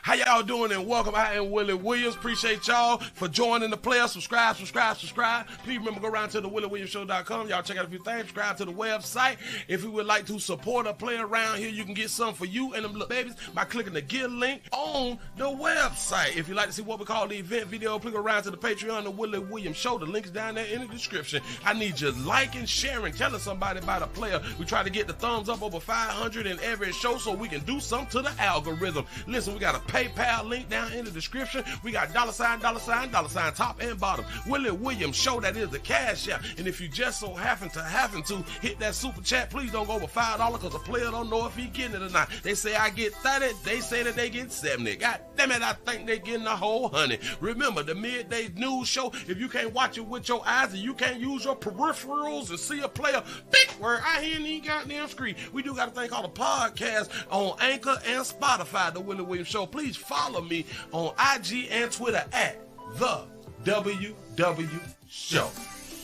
How y'all doing and welcome. I am Willie Williams. Appreciate y'all for joining the player. Subscribe. Please remember, go around to the WillieWilliamsShow.com. Y'all check out a few things. Subscribe to the website. If you would like to support a player around here, you can get some for you and them little babies by clicking the Get link on the website. If you like to see what we call the event video, click around to the Patreon, the Willie Williams Show. The link's down there in the description. I need you liking, sharing, telling somebody about a player. We try to get the thumbs up over 500 in every show so we can do something to the algorithm. Listen, we got a PayPal link down in the description. We got $sign, top and bottom. Willie Williams Show, that is the cash app. And if you just so happen to hit that super chat, please don't go over $5 because the player don't know if he getting it or not. They say I get 30, they say that they get 70. God damn it, I think they getting a whole 100. Remember, the midday news show, if you can't watch it with your eyes and you can't use your peripherals and see a player, big word, I hear any goddamn screen. We do got a thing called a podcast on Anchor and Spotify, the Willie Williams Show. Please follow me on IG and Twitter at the WW Show.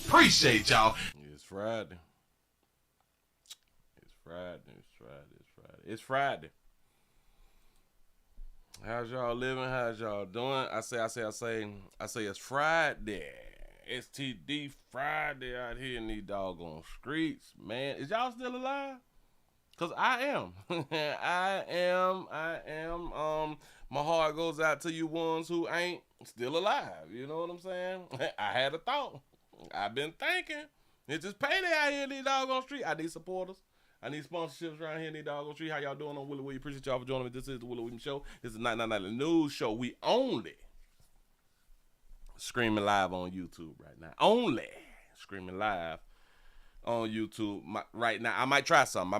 Appreciate y'all. It's Friday. It's Friday. How's y'all living? How's y'all doing? I say it's Friday. STD Friday out here in these doggone streets, man. Is y'all still alive? Cause I am. I am. My heart goes out to you ones who ain't still alive. You know what I'm saying? I had a thought. I've been thinking. It's just payday out here in these doggone streets. I need supporters. I need sponsorships around here in these doggone streets. How y'all doing on Willie Williams? Appreciate y'all for joining me. This is the Willie Williams Show. This is the 999 News Show. We only screaming live on YouTube right now. Only screaming live on YouTube right now. I might try something. A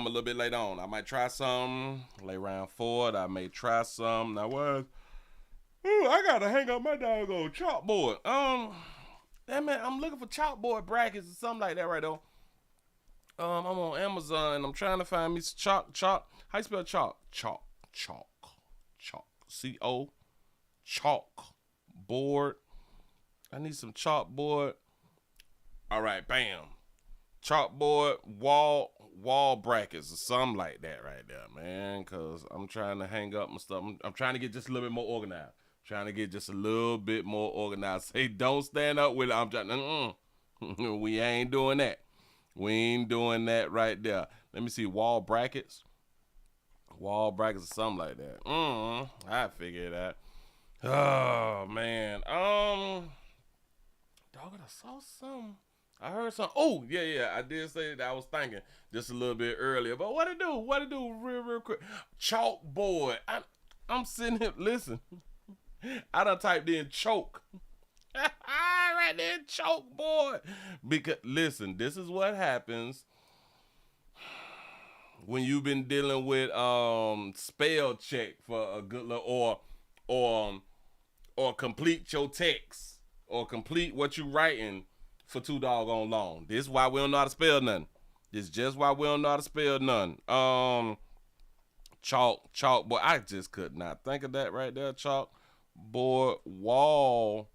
little bit later on. I might try something lay around forward. I may try some. Now what? I gotta hang up my doggone chalkboard. Damn man, I'm looking for chalkboard brackets or something like that right now. I'm on Amazon and I'm trying to find me some chalk. How you spell chalk? Chalk. C-O. Chalk board. I need some chalkboard. All right, bam. Chalkboard, wall brackets or something like that right there, man. Cause I'm trying to hang up my stuff. I'm trying to get just a little bit more organized. Say, don't stand up with it. I'm trying. We ain't doing that. We ain't doing that right there. Let me see, wall brackets or something like that. I figured it out. Oh man. Dog, I saw something. I heard something. Oh, yeah. I did say that I was thinking just a little bit earlier. But what it do real quick. Chalkboard. I'm sitting here, listen. I done typed in choke. Right there, chalkboard. Because, listen, this is what happens when you've been dealing with spell check for a good little, or complete your text, or complete what you writing for too doggone long. This is why we don't know how to spell nothing. This is just why we don't know how to spell nothing. Chalkboard. I just could not think of that right there. Chalkboard, wall,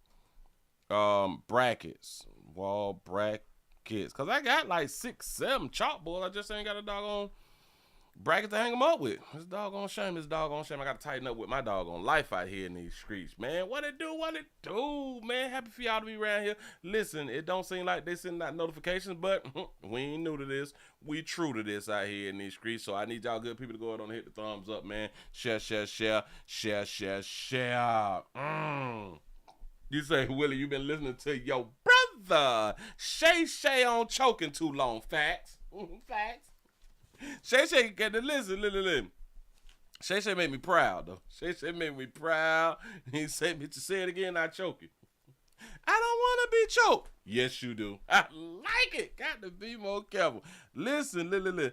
brackets. Cause I got like 6, 7 chalkboards. I just ain't got a doggone bracket to hang them up with. It's doggone shame. I gotta tighten up with my doggone life out here in these streets, man. What it do, man? Happy for y'all to be around here. Listen, it don't seem like they send out notifications, but we ain't new to this. We true to this out here in these streets. So I need y'all good people to go ahead and hit the thumbs up, man. Share. You say, Willie, you been listening to your brother Shay on choking too long. Facts. Shay get to listen. Shay made me proud though. Shay made me proud. He said, "Bitch, say it again, I choke you." I don't want to be choked. Yes, you do. I like it. Got to be more careful. Listen. That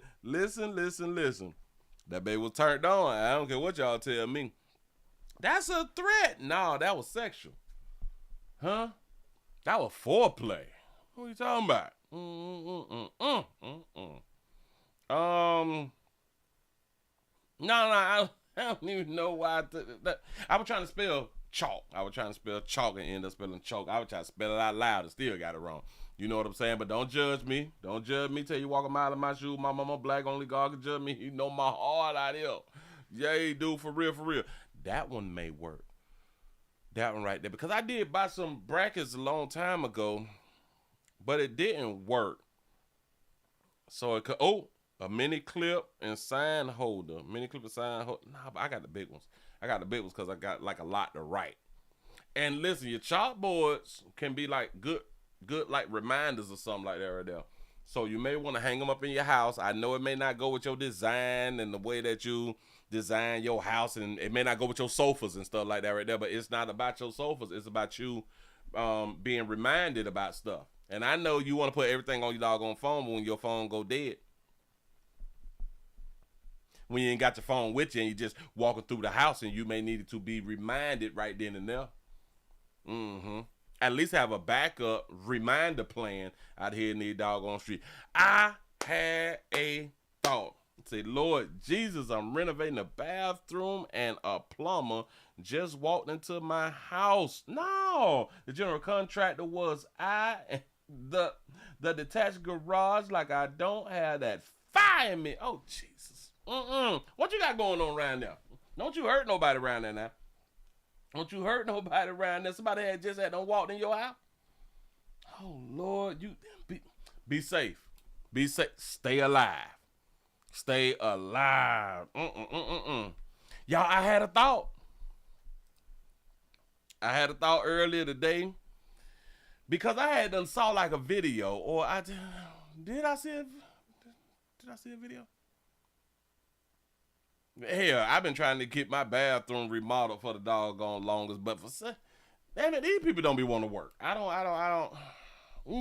baby was turned on. I don't care what y'all tell me. That's a threat. No, that was sexual. Huh? That was foreplay. What are you talking about? No, I don't even know why. I was trying to spell chalk. I was trying to spell chalk and end up spelling choke. I was trying to spell it out loud and still got it wrong. You know what I'm saying? But don't judge me. Don't judge me till you walk a mile in my shoes. My mama black, only God can judge me. You know my heart out here. Yeah, dude, for real. that one may work. That one right there. Because I did buy some brackets a long time ago, but it didn't work. So it could, a mini clip and sign holder. Mini clip and sign holder. Nah, but I got the big ones. I got the big ones because I got like a lot to write. And listen, your chalkboards can be like good like reminders or something like that right there. So you may want to hang them up in your house. I know it may not go with your design and the way that you design your house, and it may not go with your sofas and stuff like that right there, but it's not about your sofas. It's about you being reminded about stuff. And I know you want to put everything on your doggone phone when your phone go dead. When you ain't got your phone with you and you just walking through the house, and you may need to be reminded right then and there. At least have a backup reminder plan out here in the doggone street. I had a thought. Say, Lord Jesus, I'm renovating a bathroom and a plumber just walked into my house. No, the general contractor was the detached garage. Like, I don't have that fire in me. Oh, Jesus. What you got going on around there? Don't you hurt nobody around there now. Don't you hurt nobody around there. Somebody had just had done walked in your house. Oh, Lord, you be safe. Be safe. Stay alive. Stay alive. Y'all, I had a thought. I had a thought earlier today because I had done saw like a video, or did I see a video? Hell, I've been trying to get my bathroom remodeled for the doggone longest, but damn it, these people don't be wanting to work. I don't.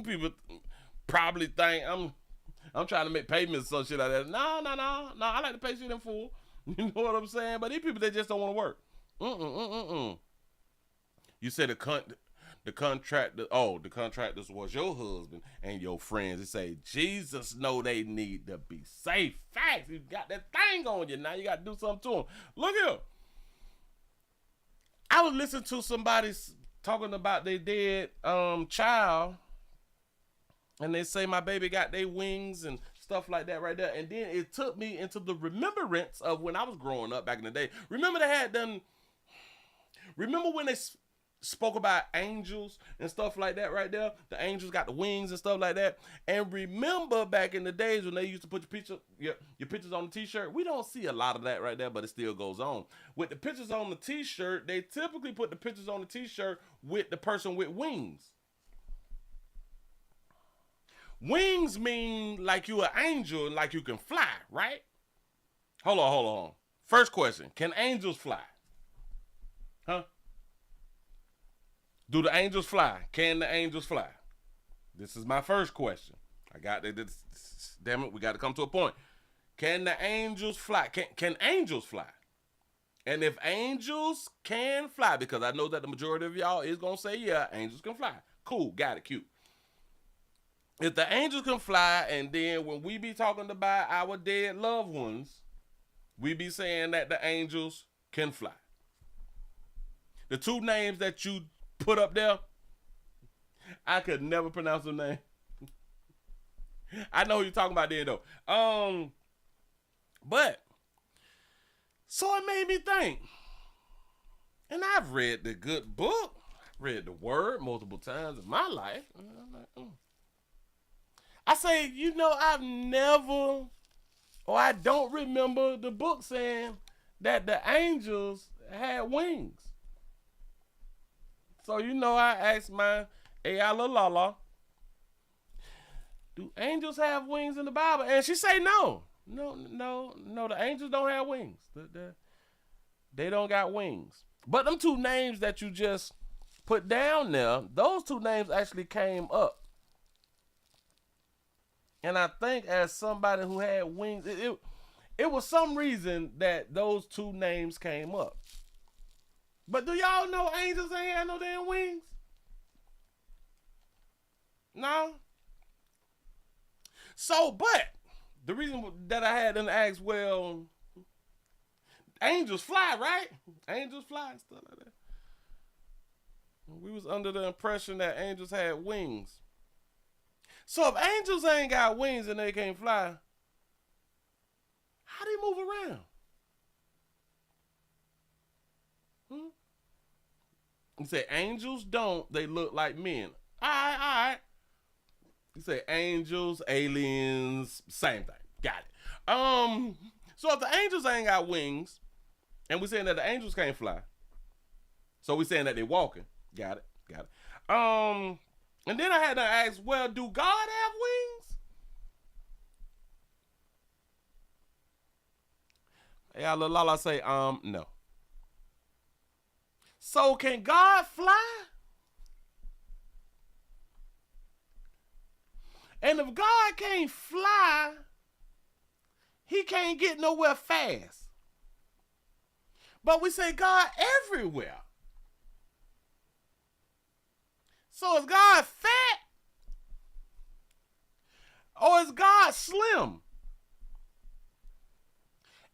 People probably think I'm trying to make payments or shit like that. No. I like to pay shit in full. You know what I'm saying? But these people, they just don't want to work. You said the contractors was your husband and your friends. They say, Jesus know they need to be safe. Facts. You got that thing on you. Now you got to do something to them. Look here. I was listening to somebody talking about their dead child. And they say my baby got their wings and stuff like that right there. And then it took me into the remembrance of when I was growing up back in the day. Remember when they spoke about angels and stuff like that right there? The angels got the wings and stuff like that. And remember back in the days when they used to put your pictures on the t-shirt? We don't see a lot of that right there, but it still goes on. With the pictures on the t-shirt, they typically put the pictures on the t-shirt with the person with wings. Wings mean like you an angel and like you can fly, right? Hold on. First question. Can angels fly? Huh? Do the angels fly? Can the angels fly? This is my first question. I got it. Damn it, we got to come to a point. Can the angels fly? Can angels fly? And if angels can fly, because I know that the majority of y'all is going to say, yeah, angels can fly. Cool, got it, cute. If the angels can fly, and then when we be talking about our dead loved ones, we be saying that the angels can fly. The two names that you put up there, I could never pronounce the name. I know who you're talking about there though. But so it made me think. And I've read the good book, read the word multiple times in my life. And I'm like, I say, I've never, or I don't remember the book saying that the angels had wings. So, I asked my Lala, do angels have wings in the Bible? And she say no. No, the angels don't have wings. They don't got wings. But them two names that you just put down there, those two names actually came up. And I think as somebody who had wings, it was some reason that those two names came up. But do y'all know angels ain't had no damn wings? No? So, but the reason that I had them ask, well, angels fly, right? Angels fly and stuff like that. We was under the impression that angels had wings. So if angels ain't got wings and they can't fly, how they move around? He said, angels don't, they look like men. All right. He said, angels, aliens, same thing. Got it. So if the angels ain't got wings, and we're saying that the angels can't fly, so we're saying that they're walking. Got it. And then I had to ask, well, do God have wings? Yeah, Lala say, no. So can God fly? And if God can't fly, he can't get nowhere fast. But we say God everywhere. So is God fat? Or is God slim?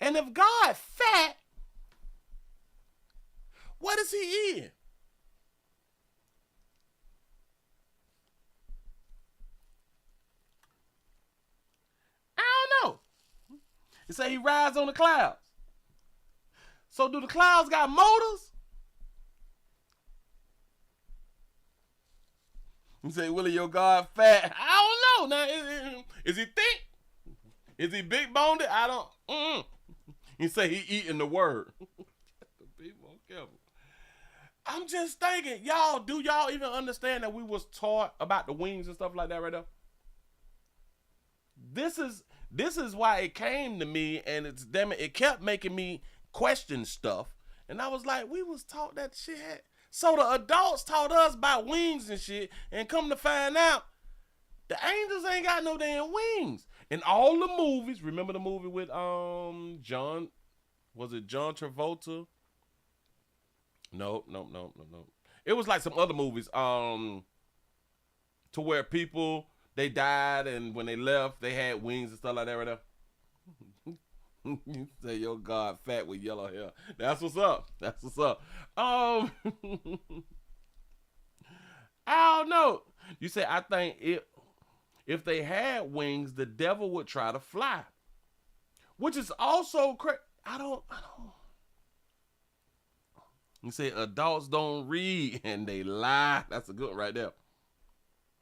And if God fat, what is he in? I don't know. He say he rides on the clouds. So do the clouds got motors? You say, Willie, your God fat. I don't know. Now, is he thick? Is he big boned? I don't. He say he eating the word. Be more careful. I'm just thinking, y'all, do y'all even understand that we was taught about the wings and stuff like that right now? This is why it came to me, and it kept making me question stuff. And I was like, we was taught that shit. So the adults taught us about wings and shit, and come to find out, the angels ain't got no damn wings. In all the movies, remember the movie with John Travolta? No. It was like some other movies, to where people, they died, and when they left, they had wings and stuff like that right there. You say your God fat with yellow hair. That's what's up. I don't know. You say, I think if they had wings, the devil would try to fly, which is also crazy. I don't. You say adults don't read and they lie. That's a good one right there.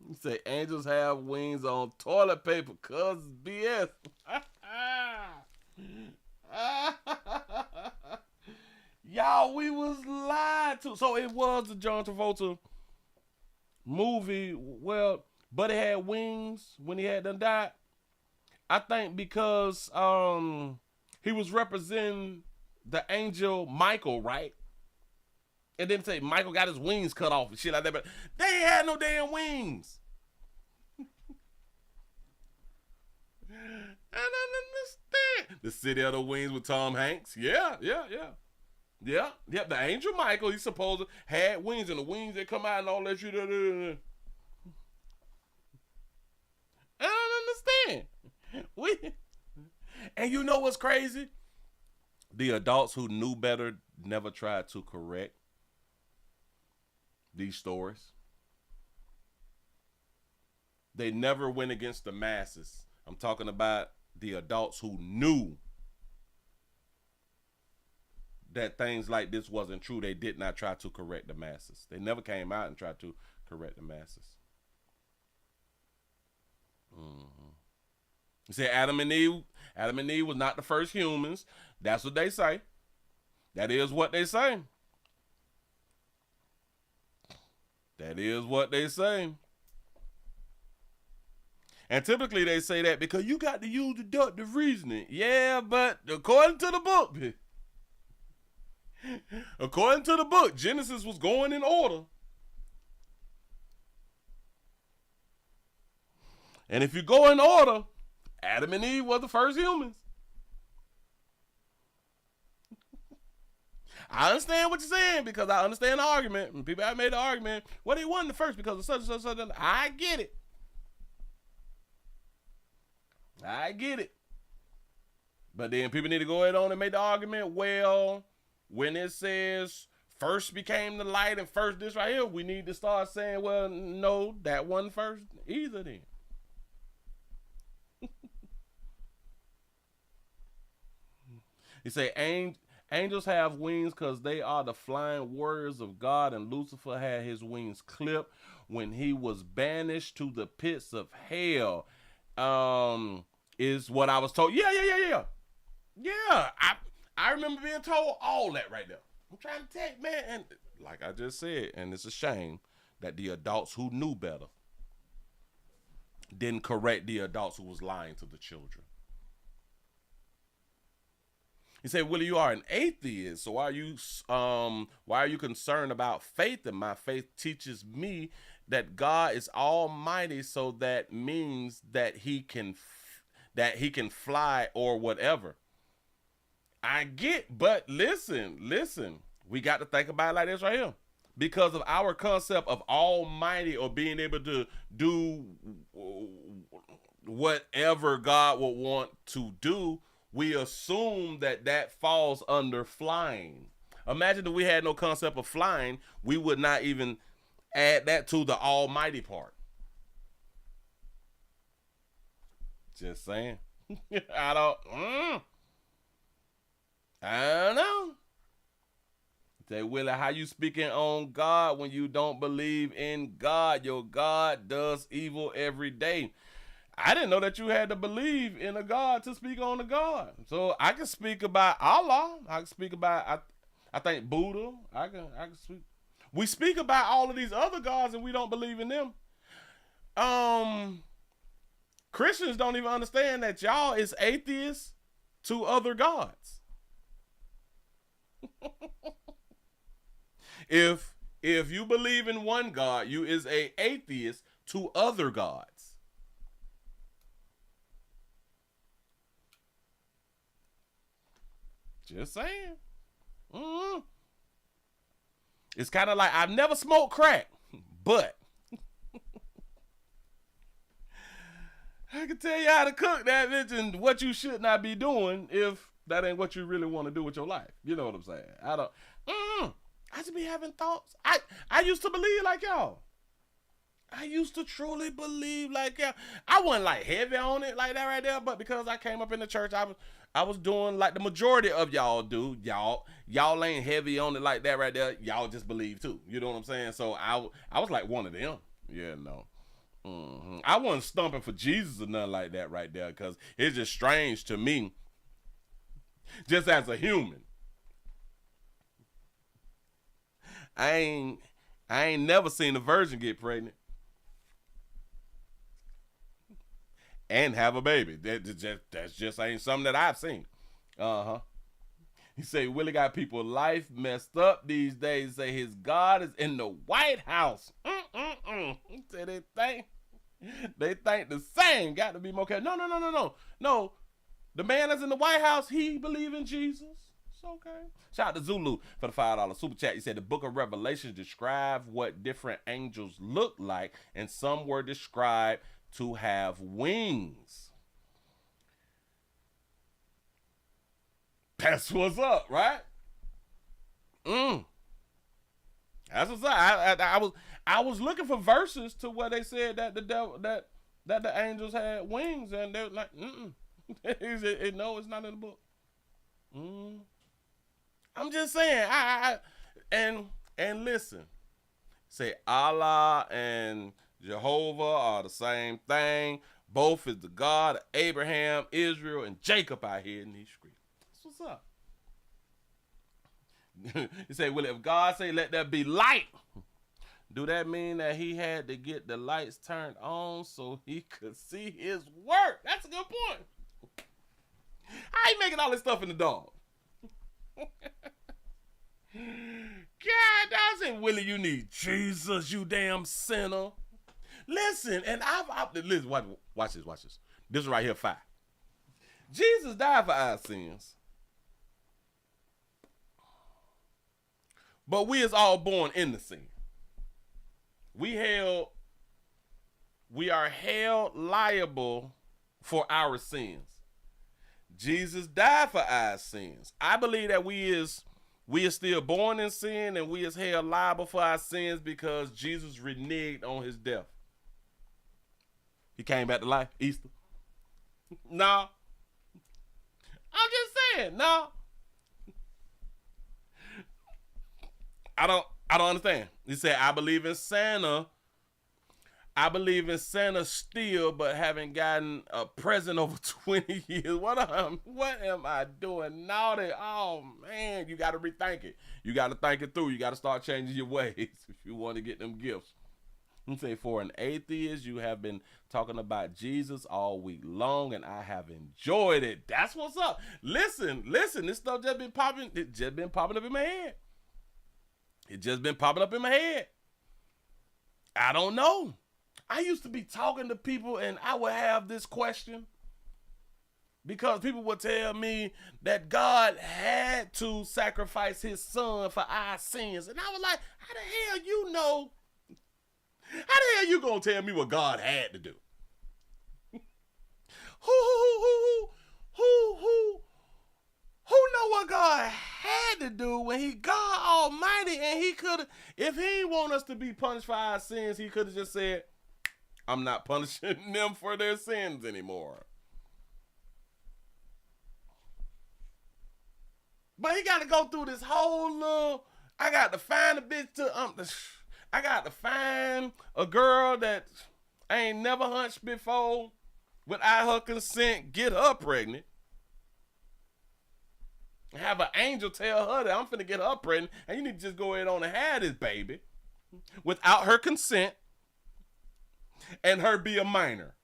You say angels have wings on toilet paper, cuz BS. Y'all, we was lied to. So it was the John Travolta movie. Well, but it had wings when he had done died. I think because he was representing the angel Michael, right? And then say Michael got his wings cut off and shit like that, but they ain't had no damn wings. I don't understand. The City of the Wings with Tom Hanks. Yeah. The angel Michael, he's supposed to had wings, and the wings that come out and all that shit. I don't understand. And you know what's crazy? The adults who knew better never tried to correct these stories. They never went against the masses. I'm talking about the adults who knew that things like this wasn't true. They did not try to correct the masses. They never came out and tried to correct the masses. You say Adam and Eve was not the first humans. That's what they say. That is what they say. And typically they say that because you got to use deductive reasoning. Yeah, but according to the book, Genesis was going in order. And if you go in order, Adam and Eve were the first humans. I understand what you're saying because I understand the argument. And people have made the argument, well, they won the first because of such and such and such. I get it. But then people need to go ahead on and make the argument, well, when it says first became the light and first this right here, we need to start saying, well, no, that wasn't first either then. You say Angels have wings because they are the flying warriors of God, and Lucifer had his wings clipped when he was banished to the pits of hell. Is what I was told. Yeah. I remember being told all that right there. I'm trying to tell you, man, and like I just said, and it's a shame that the adults who knew better didn't correct the adults who was lying to the children. He said, Willie, you are an atheist, so why are you concerned about faith? And my faith teaches me that God is almighty, so that means that he can fly or whatever. I get, but listen, we got to think about it like this right here. Because of our concept of almighty or being able to do whatever God would want to do, we assume that falls under flying. Imagine if we had no concept of flying, we would not even add that to the almighty part. Just saying. I don't know. Say, Willie, how you speaking on God when you don't believe in God? Your God does evil every day. I didn't know that you had to believe in a God to speak on a God. So I can speak about Allah. I can speak about, I think Buddha. I can speak. We speak about all of these other gods and we don't believe in them. Christians don't even understand that y'all is atheists to other gods. If you believe in one God, you is a atheist to other gods. Just saying. Mm-hmm. It's kind of like I've never smoked crack, but I can tell you how to cook that bitch and what you should not be doing if that ain't what you really want to do with your life. You know what I'm saying? I just be having thoughts. I used to believe like y'all. I used to truly believe like y'all. I wasn't like heavy on it like that right there, but because I came up in the church, I was doing like the majority of y'all do. Y'all ain't heavy on it like that right there. Y'all just believe too. You know what I'm saying? So I was like one of them. Yeah, no. Mm-hmm. I wasn't stumping for Jesus or nothing like that right there because it's just strange to me, just as a human. I ain't never seen a virgin get pregnant and have a baby. That's just ain't something that I've seen. He say Willie got people life messed up these days. Say his God is in the White House. He said they think the same. Got to be more careful. No. The man that's in the White House, he believe in Jesus. It's okay. Shout out to Zulu for the $5 super chat. He said the book of Revelation describe what different angels look like, and some were described to have wings. That's what's up, right? That's what's up. I was looking for verses to where they said that the devil that the angels had wings, and they're like, He said, no, it's not in the book. I'm just saying, and listen, say Allah and Jehovah are the same thing. Both is the God of Abraham, Israel, and Jacob out here in these streets. That's what's up. He say, well, if God say, let there be light, do that mean that he had to get the lights turned on so he could see his work? That's a good point. How you making all this stuff in the dark? God, I said, Willie, you need Jesus, you damn sinner. Listen, and listen, watch this. This right here, 5. Jesus died for our sins. But we is all born in the sin. We are held liable for our sins. Jesus died for our sins. I believe that we is still born in sin, and we is held liable for our sins because Jesus reneged on his death. He came back to life, Easter. No. I'm just saying, no. I don't understand. He said, I believe in Santa. I believe in Santa still, but haven't gotten a present over 20 years. What am I doing naughty? Oh, man, you got to rethink it. You got to think it through. You got to start changing your ways if you want to get them gifts. He say, for an atheist, you have been talking about Jesus all week long, and I have enjoyed it. That's what's up. Listen, this stuff just been popping. It just been popping up in my head. It just been popping up in my head. I don't know. I used to be talking to people and I would have this question because people would tell me that God had to sacrifice his son for our sins. And I was like, how the hell you know? How the hell you gonna tell me what God had to do? Who know what God had to do when he God Almighty and he could have, if he didn't want us to be punished for our sins, he could have just said, I'm not punishing them for their sins anymore. But he got to go through this whole little, I got to find a bitch to, I got to find a girl that I ain't never hunched before without her consent, get her pregnant. Have an angel tell her that I'm finna get her pregnant and you need to just go ahead on and have this baby without her consent. And her be a minor.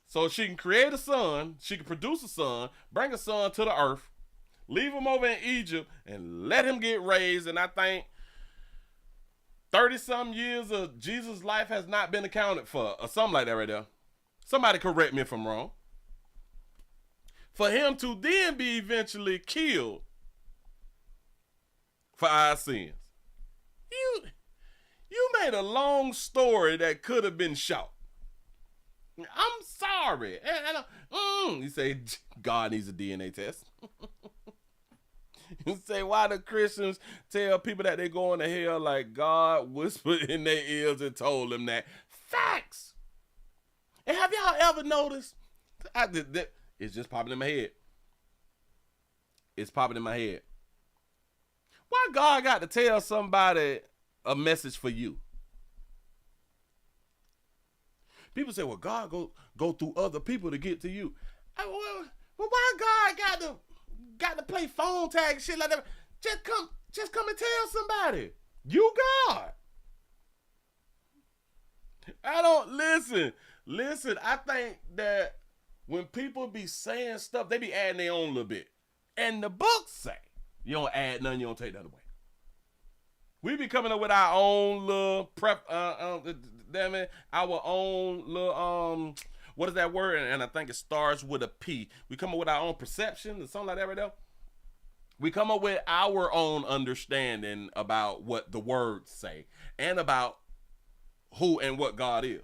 So she can create a son, she can produce a son, bring a son to the earth, leave him over in Egypt, and let him get raised. And I think 30-some years of Jesus' life has not been accounted for, or something like that right there. Somebody correct me if I'm wrong. For him to then be eventually killed for our sins. You made a long story that could have been short. I'm sorry. You say God needs a DNA test. You say, why do Christians tell people that they're going to hell like God whispered in their ears and told them that? Facts. And have y'all ever noticed? It's just popping in my head. It's popping in my head. Why God got to tell somebody a message for you? People say, well, God go through other people to get to you. Well, why God got to play phone tag and shit like that? Just come and tell somebody. You God. I don't listen. I think that when people be saying stuff, they be adding their own little bit. And the books say, you don't add none, you don't take that away. We be coming up with our own little our own little, what is that word? And I think it starts with a P. We come up with our own perception or something like that right there. We come up with our own understanding about what the words say and about who and what God is.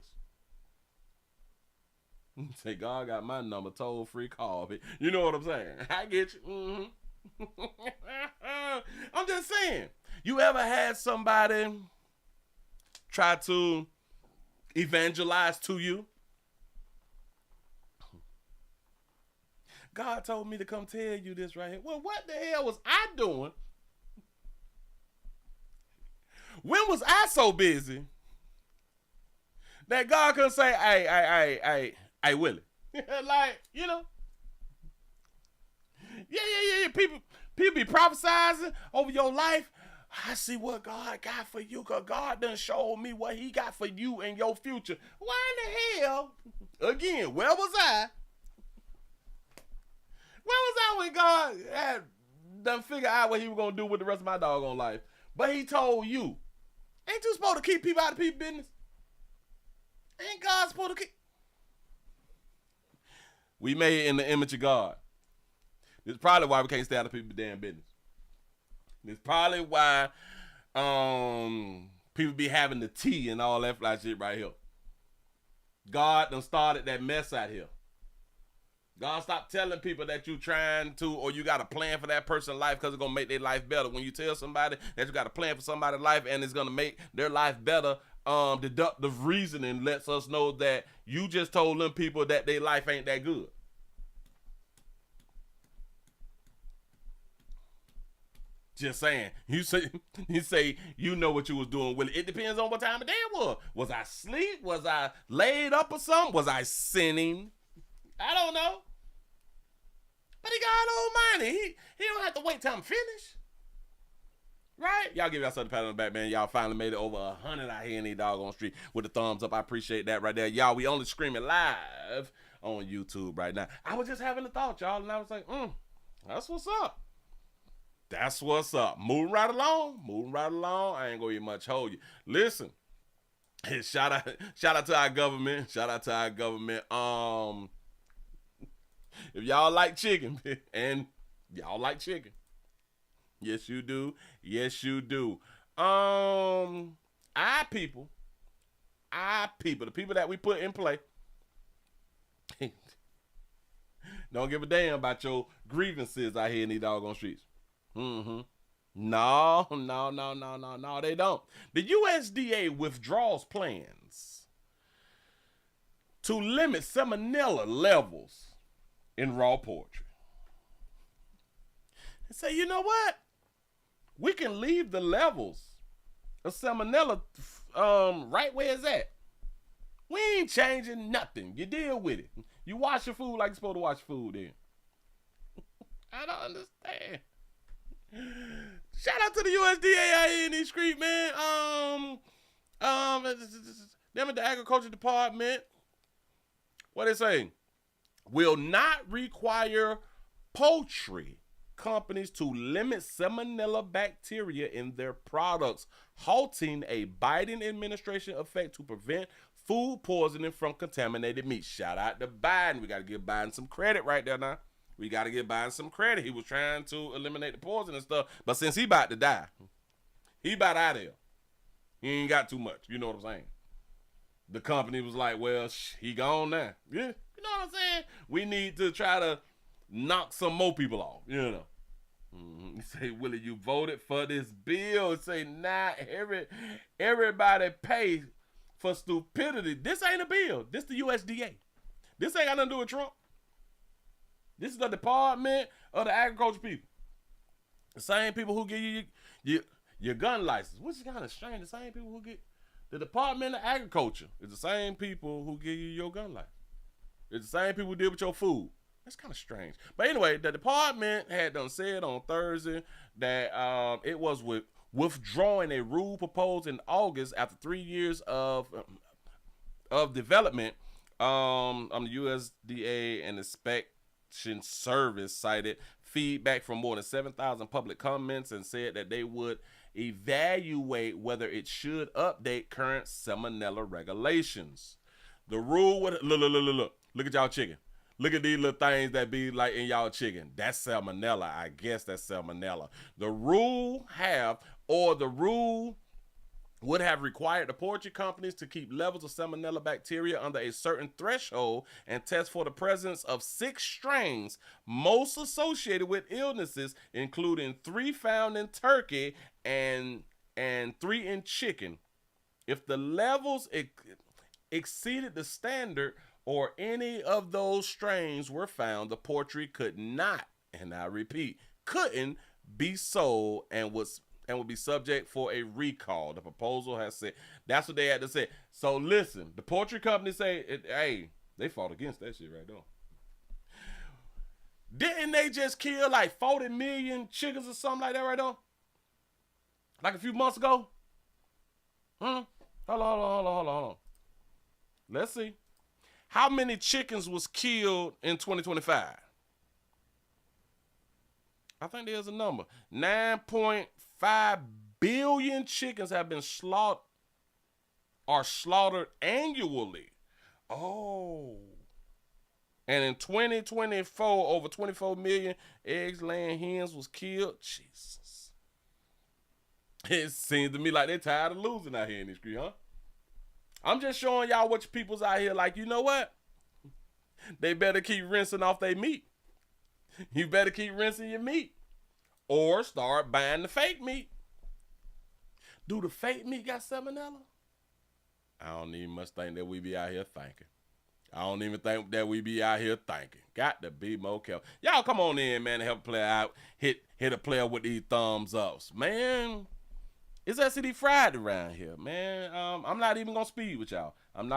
Say, God got my number, toll free call. You know what I'm saying? I get you. I'm just saying. You ever had somebody try to evangelize to you? God told me to come tell you this right here. Well, what the hell was I doing? When was I so busy that God couldn't say, hey, Willie? Like, you know. Yeah. People be prophesizing over your life. I see what God got for you, because God done showed me what he got for you in your future. Why in the hell, again, where was I? Where was I when God had done figure out what he was going to do with the rest of my doggone life? But he told you. Ain't you supposed to keep people out of people's business? Ain't God supposed to keep? We made in the image of God. This is probably why we can't stay out of people's damn business. It's probably why people be having the tea and all that fly shit right here. God done started that mess out here. God, stop telling people that you trying to, or you got a plan for that person's life because it's going to make their life better. When you tell somebody that you got a plan for somebody's life and it's going to make their life better, deductive reasoning lets us know that you just told them people that their life ain't that good. Just saying. You say you know what you was doing, Willie. It depends on what time of day it was. Was I asleep? Was I laid up or something? Was I sinning? I don't know. But he got old money. He don't have to wait till I'm finished. Right? Y'all give yourself a pat on the back, man. Y'all finally made it over 100 out here in these doggone street with the thumbs up. I appreciate that right there. Y'all, we only screaming live on YouTube right now. I was just having a thought, y'all, and I was like, that's what's up. That's what's up. Moving right along. I ain't gonna even much hold you. Listen, shout out to our government. If y'all like chicken, and y'all like chicken, yes you do. Our people, the people that we put in play, don't give a damn about your grievances out here in these doggone streets. No, they don't. The USDA withdraws plans to limit salmonella levels in raw poultry. And say, you know what? We can leave the levels of salmonella right where it's at. We ain't changing nothing. You deal with it. You wash your food like you're supposed to wash your food then. I don't understand. Shout out to the USDA out here in these streets, man. Them at the agriculture department, what they saying? Will not require poultry companies to limit salmonella bacteria in their products, halting a Biden administration effect to prevent food poisoning from contaminated meat. Shout out to Biden. We got to give Biden some credit right there now. We got to give Biden some credit. He was trying to eliminate the poison and stuff. But since he about to die, he about out of here. He ain't got too much. You know what I'm saying? The company was like, well, he gone now. Yeah. You know what I'm saying? We need to try to knock some more people off. You know. You say, Willie, you voted for this bill. Say, nah, everybody pay for stupidity. This ain't a bill. This the USDA. This ain't got nothing to do with Trump. This is the Department of the Agriculture people. The same people who give you your gun license, which is kind of strange. The same people who get the Department of Agriculture is the same people who give you your gun license. It's the same people who deal with your food. That's kind of strange. But anyway, the department had done said on Thursday that it was withdrawing a rule proposed in August after 3 years of development on the USDA and Inspection Service cited feedback from more than 7,000 public comments and said that they would evaluate whether it should update current salmonella regulations. The rule would look at y'all chicken. Look at these little things that be like in y'all chicken. That's salmonella. I guess that's salmonella. The rule would have required the poultry companies to keep levels of salmonella bacteria under a certain threshold and test for the presence of 6 strains, most associated with illnesses, including 3 found in turkey and 3 in chicken. If the levels exceeded the standard or any of those strains were found, the poultry could not, and I repeat, couldn't be sold and would be subject for a recall. The proposal has said. That's what they had to say. So listen, the poultry company say, hey, they fought against that shit right there. Didn't they just kill like 40 million chickens or something like that right there? Like a few months ago? Hold on. Let's see. How many chickens was killed in 2025? I think there's a number. 9.5 billion chickens have been slaughtered annually. Oh. And in 2024, over 24 million eggs laying hens was killed. Jesus. It seems to me like they're tired of losing out here in this street, huh? I'm just showing y'all what people's out here like, you know what? They better keep rinsing off their meat. You better keep rinsing your meat. Or start buying the fake meat. Do the fake meat got salmonella? I don't even much think that we be out here thinking. I don't even think that we be out here thinking. Got to be more careful. Y'all come on in, man, and help a player out. Hit a player with these thumbs ups. Man, it's STD Friday around here, man. I'm not even going to speed with y'all. I'm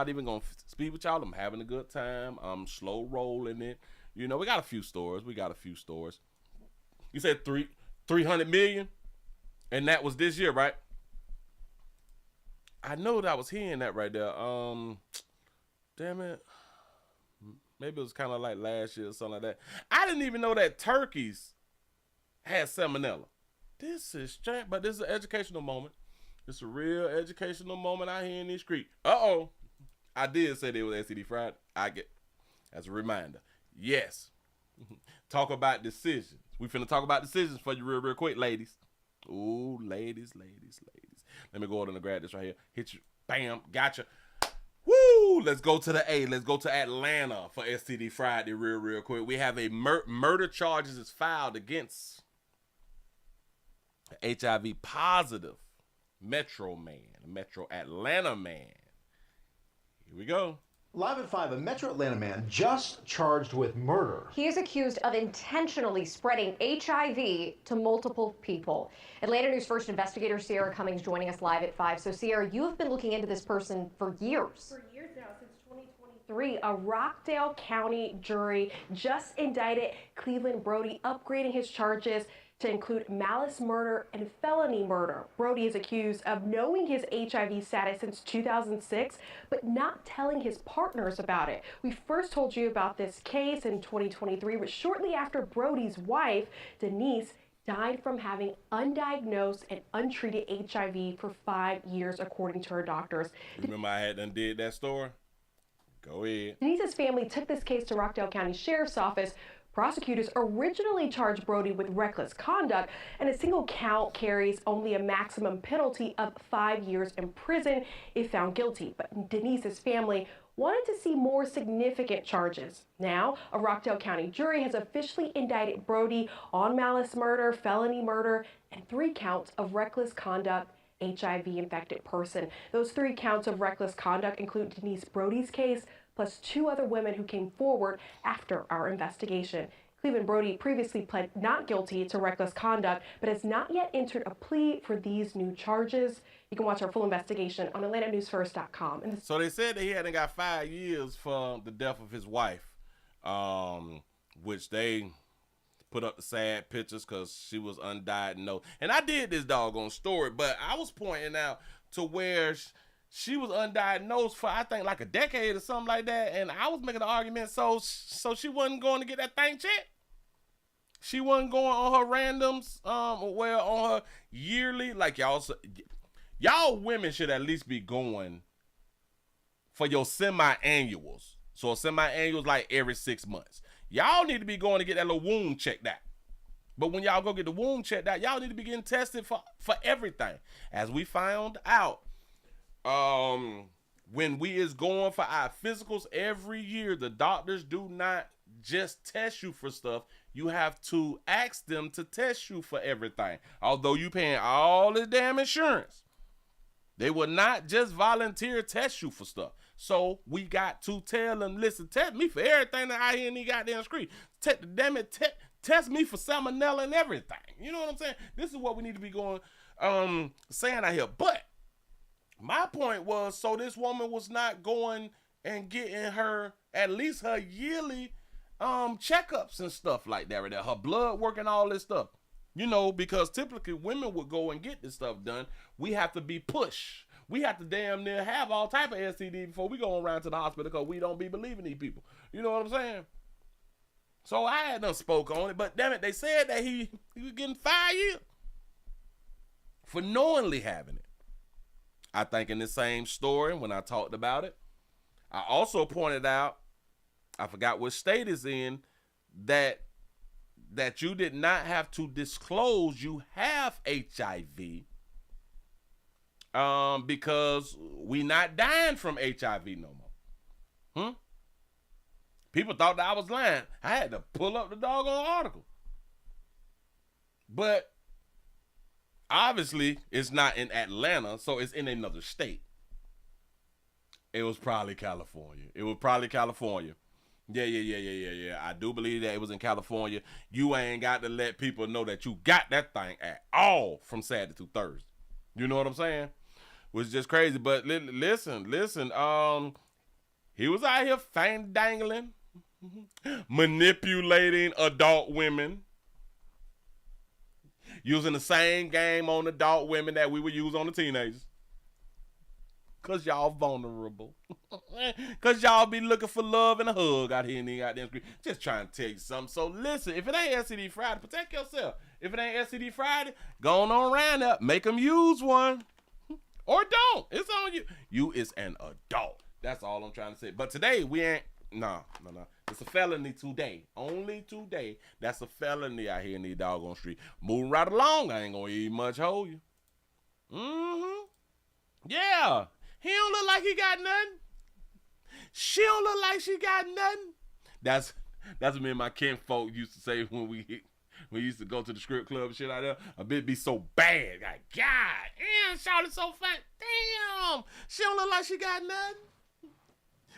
having a good time. I'm slow rolling it. You know, we got a few stores. You said 300 million? And that was this year, right? I know that I was hearing that right there. Damn it. Maybe it was kind of like last year or something like that. I didn't even know that turkeys had salmonella. This is strange, but this is an educational moment. It's a real educational moment out here in these streets. Uh-oh. I did say they was STD Friday. As a reminder. Yes. Talk about decisions. We finna talk about decisions for you real quick, ladies. Ooh, ladies. Let me go ahead and grab this right here. Hit you. Bam. Gotcha. Woo! Let's go to the A. Let's go to Atlanta for STD Friday real quick. We have a murder charges is filed against HIV positive Metro Atlanta man. Here we go. Live at 5, a Metro Atlanta man just charged with murder. He is accused of intentionally spreading HIV to multiple people. Atlanta News First investigator Sierra Cummings joining us live at 5. So Sierra, you have been looking into this person for years. For years now, since 2023, a Rockdale County jury just indicted Cleveland Brody, upgrading his charges to include malice murder and felony murder. Brody is accused of knowing his HIV status since 2006, but not telling his partners about it. We first told you about this case in 2023, but shortly after Brody's wife, Denise, died from having undiagnosed and untreated HIV for 5 years, according to her doctors. Remember I had done did that story? Go ahead. Denise's family took this case to Rockdale County Sheriff's Office. Prosecutors originally charged Brody with reckless conduct, and a single count carries only a maximum penalty of 5 years in prison if found guilty. But Denise's family wanted to see more significant charges. Now, a Rockdale County jury has officially indicted Brody on malice murder, felony murder, and 3 counts of reckless conduct, HIV-infected person. Those 3 counts of reckless conduct include Denise Brody's case, plus 2 other women who came forward after our investigation. Cleveland Brody previously pled not guilty to reckless conduct, but has not yet entered a plea for these new charges. You can watch our full investigation on AtlantaNewsFirst.com. So they said that he hadn't got 5 years for the death of his wife, which they put up the sad pictures because she was undiagnosed. And I did this doggone story, but I was pointing out to where she was undiagnosed for, I think, like a decade or something like that. And I was making the argument, so she wasn't going to get that thing checked. She wasn't going on her randoms, on her yearly. Like y'all women should at least be going for your semi-annuals. So a semi-annual is like every 6 months. Y'all need to be going to get that little wound checked out. But when y'all go get the wound checked out, y'all need to be getting tested for everything. As we found out, when we is going for our physicals every year, the doctors do not just test you for stuff. You have to ask them to test you for everything. Although you paying all this damn insurance, they will not just volunteer test you for stuff. So we got to tell them, listen, test me for everything that I hear in the goddamn screen. Test me for salmonella and everything. You know what I'm saying? This is what we need to be going, saying out here. But my point was, so this woman was not going and getting her, at least her yearly checkups and stuff like that right there. Her blood work and all this stuff. You know, because typically women would go and get this stuff done. We have to be pushed. We have to damn near have all type of STD before we go around to the hospital because we don't be believing these people. You know what I'm saying? So I had done spoke on it, but damn it, they said that he was getting 5 years for knowingly having it. I think in the same story when I talked about it, I also pointed out, I forgot what state is in, that you did not have to disclose you have HIV because we not dying from HIV no more. People thought that I was lying. I had to pull up the doggone article. But obviously, it's not in Atlanta, so it's in another state. It was probably California. Yeah. I do believe that it was in California. You ain't got to let people know that you got that thing at all from Saturday through Thursday. You know what I'm saying? Which is just crazy. But listen. He was out here dangling, manipulating adult women, using the same game on adult women that we would use on the teenagers. Cause y'all vulnerable. Cause y'all be looking for love and a hug out here in the goddamn street. Just trying to tell you something. So listen, if it ain't STD Friday, protect yourself. If it ain't STD Friday, go on around up. Make them use one. Or don't. It's on you. You is an adult. That's all I'm trying to say. But today, we ain't. No. It's a felony today. Only today. That's a felony out here in the doggone street. Moving right along. I ain't gonna even much hold you. Yeah. He don't look like he got nothing. She don't look like she got nothing. That's what me and my kinfolk used to say when we used to go to the strip club and shit like that. A bitch be so bad. Like, God, damn, Charlotte's so fat. Damn, she don't look like she got nothing.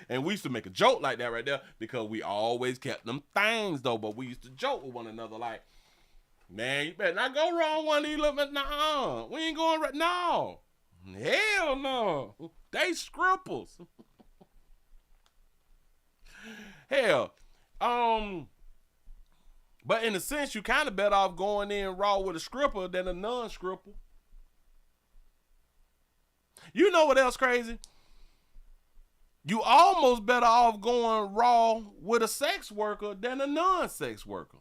And we used to make a joke like that right there because we always kept them things though. But we used to joke with one another like, man, you better not go wrong one of these little bit. Nah, we ain't going right. No. Hell no. They scripples. Hell. But in a sense, you kind of better off going in raw with a scripper than a non-scripper. You know what else crazy? You almost better off going raw with a sex worker than a non-sex worker.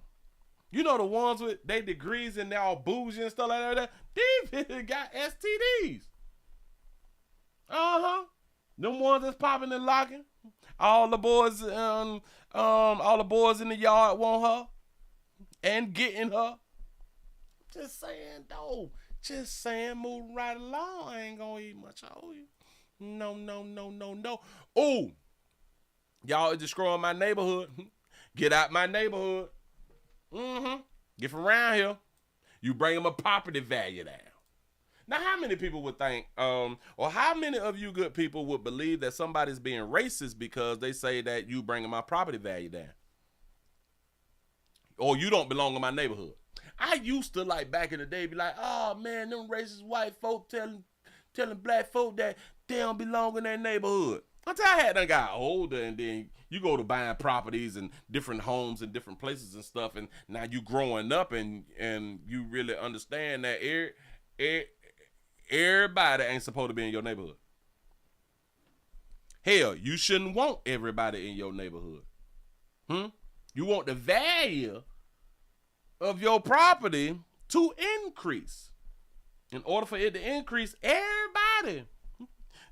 You know the ones with their degrees and they're all bougie and stuff like that? These people got STDs. Them ones that's popping and locking. All the boys in the yard want her and getting her. Just saying, though. Just saying, moving right along. I ain't gonna eat much of you. No. Oh, y'all are destroying my neighborhood. Get out my neighborhood. Get from around here. You bring them a property value down. Now, how many people would think, or how many of you good people would believe that somebody's being racist because they say that you bringing my property value down? Or you don't belong in my neighborhood? I used to, like, back in the day, be like, oh, man, them racist white folk telling black folk that they don't belong in their neighborhood. Until I had done got older, and then you go to buying properties and different homes and different places and stuff, and now you growing up and you really understand that everybody ain't supposed to be in your neighborhood. Hell, you shouldn't want everybody in your neighborhood. You want the value of your property to increase. In order for it to increase, everybody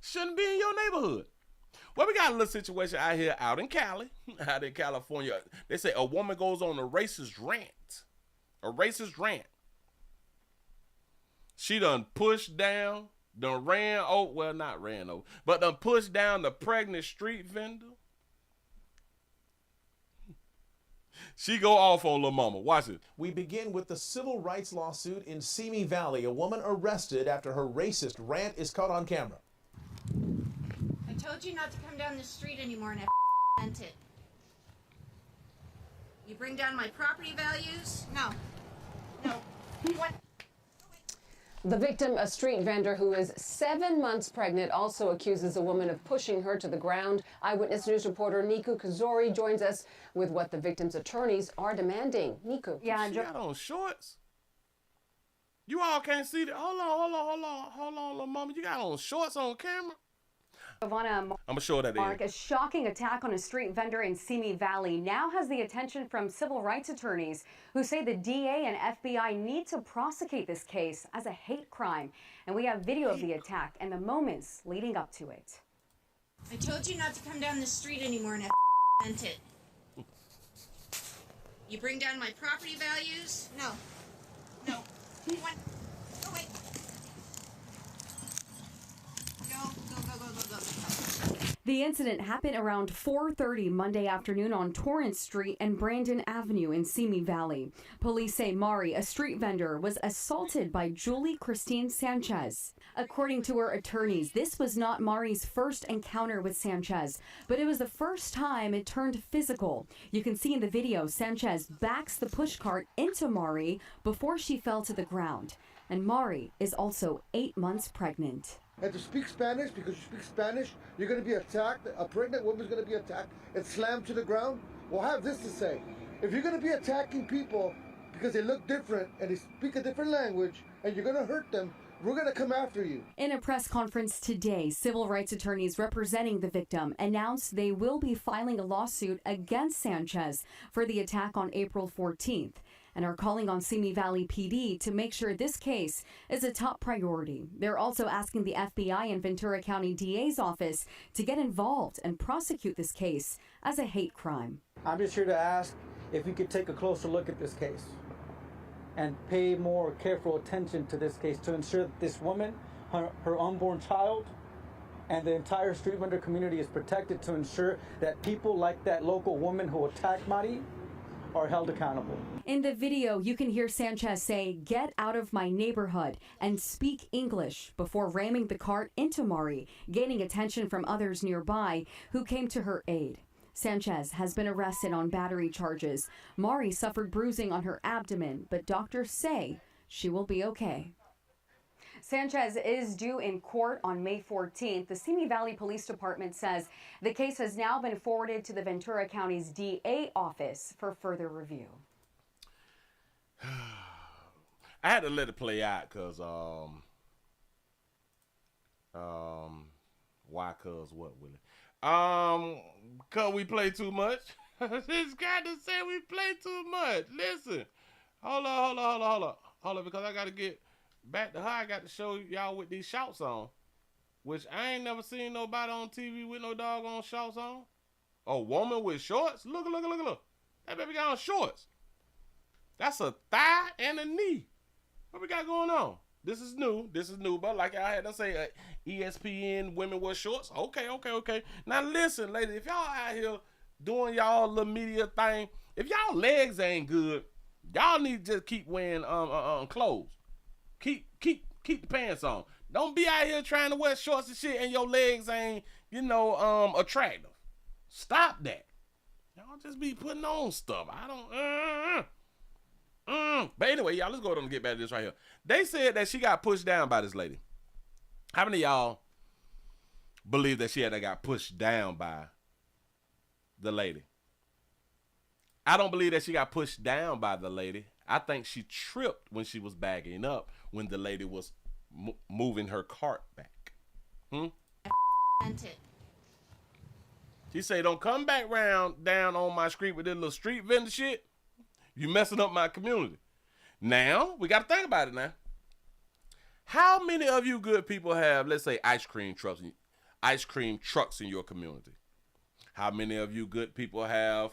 shouldn't be in your neighborhood. Well, we got a little situation out here out in Cali, out in California. They say a woman goes on a racist rant. She done pushed down, done pushed down the pregnant street vendor. She go off on Lil Mama. Watch it. We begin with the civil rights lawsuit in Simi Valley. A woman arrested after her racist rant is caught on camera. I told you not to come down the street anymore and I meant it. You bring down my property values? No. What? The victim, a street vendor who is 7 months pregnant, also accuses a woman of pushing her to the ground. Eyewitness News reporter Niku Kazori joins us with what the victim's attorneys are demanding. Niku. Yeah, she got on shorts. You all can't see that. Hold on, little mama. You got on shorts on camera? I'm gonna show that Mark, a shocking attack on a street vendor in Simi Valley now has the attention from civil rights attorneys who say the DA and FBI need to prosecute this case as a hate crime. And we have video of the attack and the moments leading up to it. I told you not to come down the street anymore and I meant it. You bring down my property values? No. What? Go away. Go. The incident happened around 4:30 Monday afternoon on Torrance Street and Brandon Avenue in Simi Valley. Police say Mari, a street vendor, was assaulted by Julie Christine Sanchez. According to her attorneys, this was not Mari's first encounter with Sanchez, but it was the first time it turned physical. You can see in the video Sanchez backs the pushcart into Mari before she fell to the ground. And Mari is also 8 months pregnant. And to speak Spanish, because you speak Spanish, you're going to be attacked. A pregnant woman's going to be attacked and slammed to the ground. Well, I have this to say. If you're going to be attacking people because they look different and they speak a different language and you're going to hurt them, we're going to come after you. In a press conference today, civil rights attorneys representing the victim announced they will be filing a lawsuit against Sanchez for the attack on April 14th. And are calling on Simi Valley PD to make sure this case is a top priority. They're also asking the FBI and Ventura County DA's office to get involved and prosecute this case as a hate crime. I'm just here to ask if you could take a closer look at this case and pay more careful attention to this case to ensure that this woman, her unborn child, and the entire street vendor community is protected, to ensure that people like that local woman who attacked Mari are held accountable. In the video, you can hear Sanchez say, "Get out of my neighborhood," and speak English before ramming the cart into Mari, gaining attention from others nearby who came to her aid. Sanchez has been arrested on battery charges. Mari suffered bruising on her abdomen, but doctors say she will be okay. Sanchez is due in court on May 14th. The Simi Valley Police Department says the case has now been forwarded to the Ventura County's DA office for further review. I had to let it play out because, why? Cause what, Willie? Cause we play too much. This guy just said we play too much. Listen, hold on, because I gotta get back to how I got to show y'all with these shorts on, which I ain't never seen nobody on TV with no doggone shorts on. A woman with shorts? Look. That baby got on shorts. That's a thigh and a knee. What we got going on? This is new, but like I had to say, ESPN women wear shorts. Okay. Now listen, ladies, if y'all out here doing y'all little media thing, if y'all legs ain't good, y'all need to just keep wearing clothes. Keep the pants on. Don't be out here trying to wear shorts and shit and your legs ain't, attractive. Stop that. Y'all just be putting on stuff. I don't. But anyway, y'all, let's go ahead and get back to this right here. They said that she got pushed down by this lady. How many of y'all believe that she got pushed down by the lady? I don't believe that she got pushed down by the lady. I think she tripped when she was bagging up when the lady was moving her cart back. She say, "Don't come back down on my street with this little street vendor shit. You messing up my community." Now, we got to think about it now. How many of you good people have, let's say, ice cream trucks in your community? How many of you good people have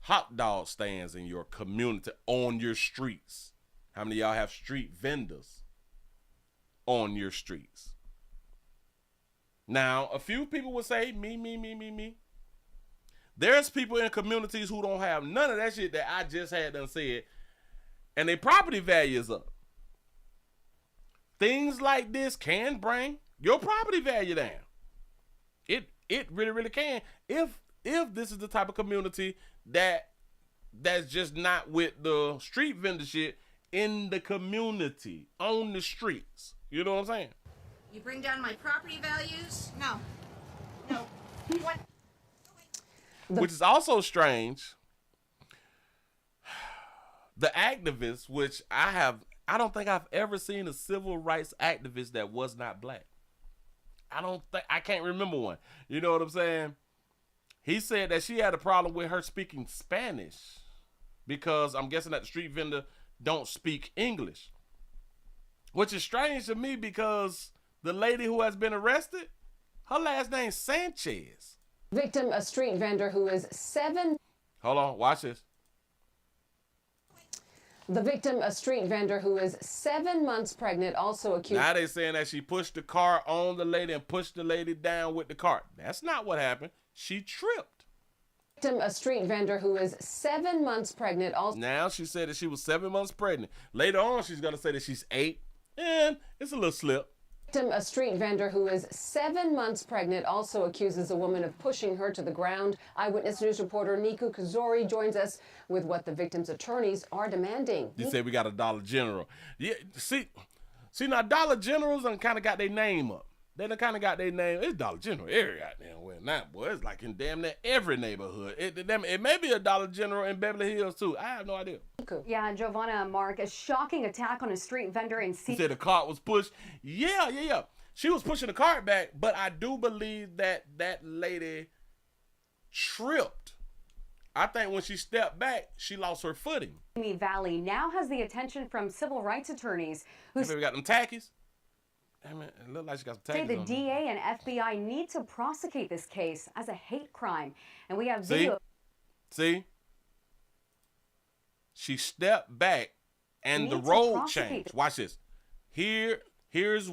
hot dog stands in your community on your streets? How many of y'all have street vendors on your streets? Now, a few people would say, me. There's people in communities who don't have none of that shit that I just had done said, and their property value is up. Things like this can bring your property value down. It really can. If this is the type of community that's just not with the street vendor shit in the community, on the streets. You know what I'm saying? You bring down my property values? No. What? Which is also strange. The activists, which I don't think I've ever seen a civil rights activist that was not black. I can't remember one. You know what I'm saying? He said that she had a problem with her speaking Spanish because I'm guessing that the street vendor don't speak English. Which is strange to me because the lady who has been arrested, her last name's Sanchez. Victim, a street vendor who is 7. Hold on, watch this. The victim, a street vendor who is 7 months pregnant, also accused. Now they saying that she pushed the cart on the lady and pushed the lady down with the cart. That's not what happened. She tripped. Victim, a street vendor who is 7 months pregnant, also. Now she said that she was 7 months pregnant. Later on, she's going to say that she's 8. And it's a little slip. Victim, a street vendor who is 7 months pregnant, also accuses a woman of pushing her to the ground. Eyewitness News reporter Niku Kazori joins us with what the victim's attorneys are demanding. You said we got a Dollar General. Yeah, see now Dollar Generals done kind of got their name up. They done kind of got their name. It's Dollar General every goddamn way. Now, boy, it's like in damn near every neighborhood. It may be a Dollar General in Beverly Hills too. I have no idea. Yeah, Giovanna, Mark, a shocking attack on a street vendor in He said the cart was pushed. Yeah. She was pushing the cart back, but I do believe that that lady tripped. I think when she stepped back, she lost her footing. Simi Valley now has the attention from civil rights attorneys who Maybe we got them tackies. Damn it, it looked like she got some say tackies the on DA and FBI need to prosecute this case as a hate crime. And we have video. See? She stepped back and the road changed. Watch this. Here's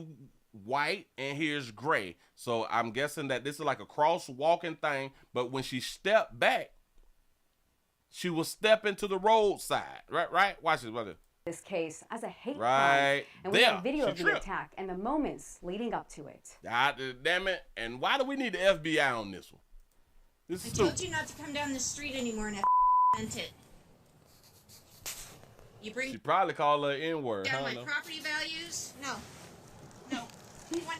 white and here's gray. So I'm guessing that this is like a crosswalking thing. But when she stepped back, she was stepping to the roadside. Right? Watch this, brother. This case as a hate right crime. And we there. have video She of the tripped. attack and the moments leading up to it. God damn it. And why do we need the FBI on this one? This is I told stupid. you not to come down the street anymore, and I meant it. You bring She probably called her N-word. down I my don't know. property values? No. You want...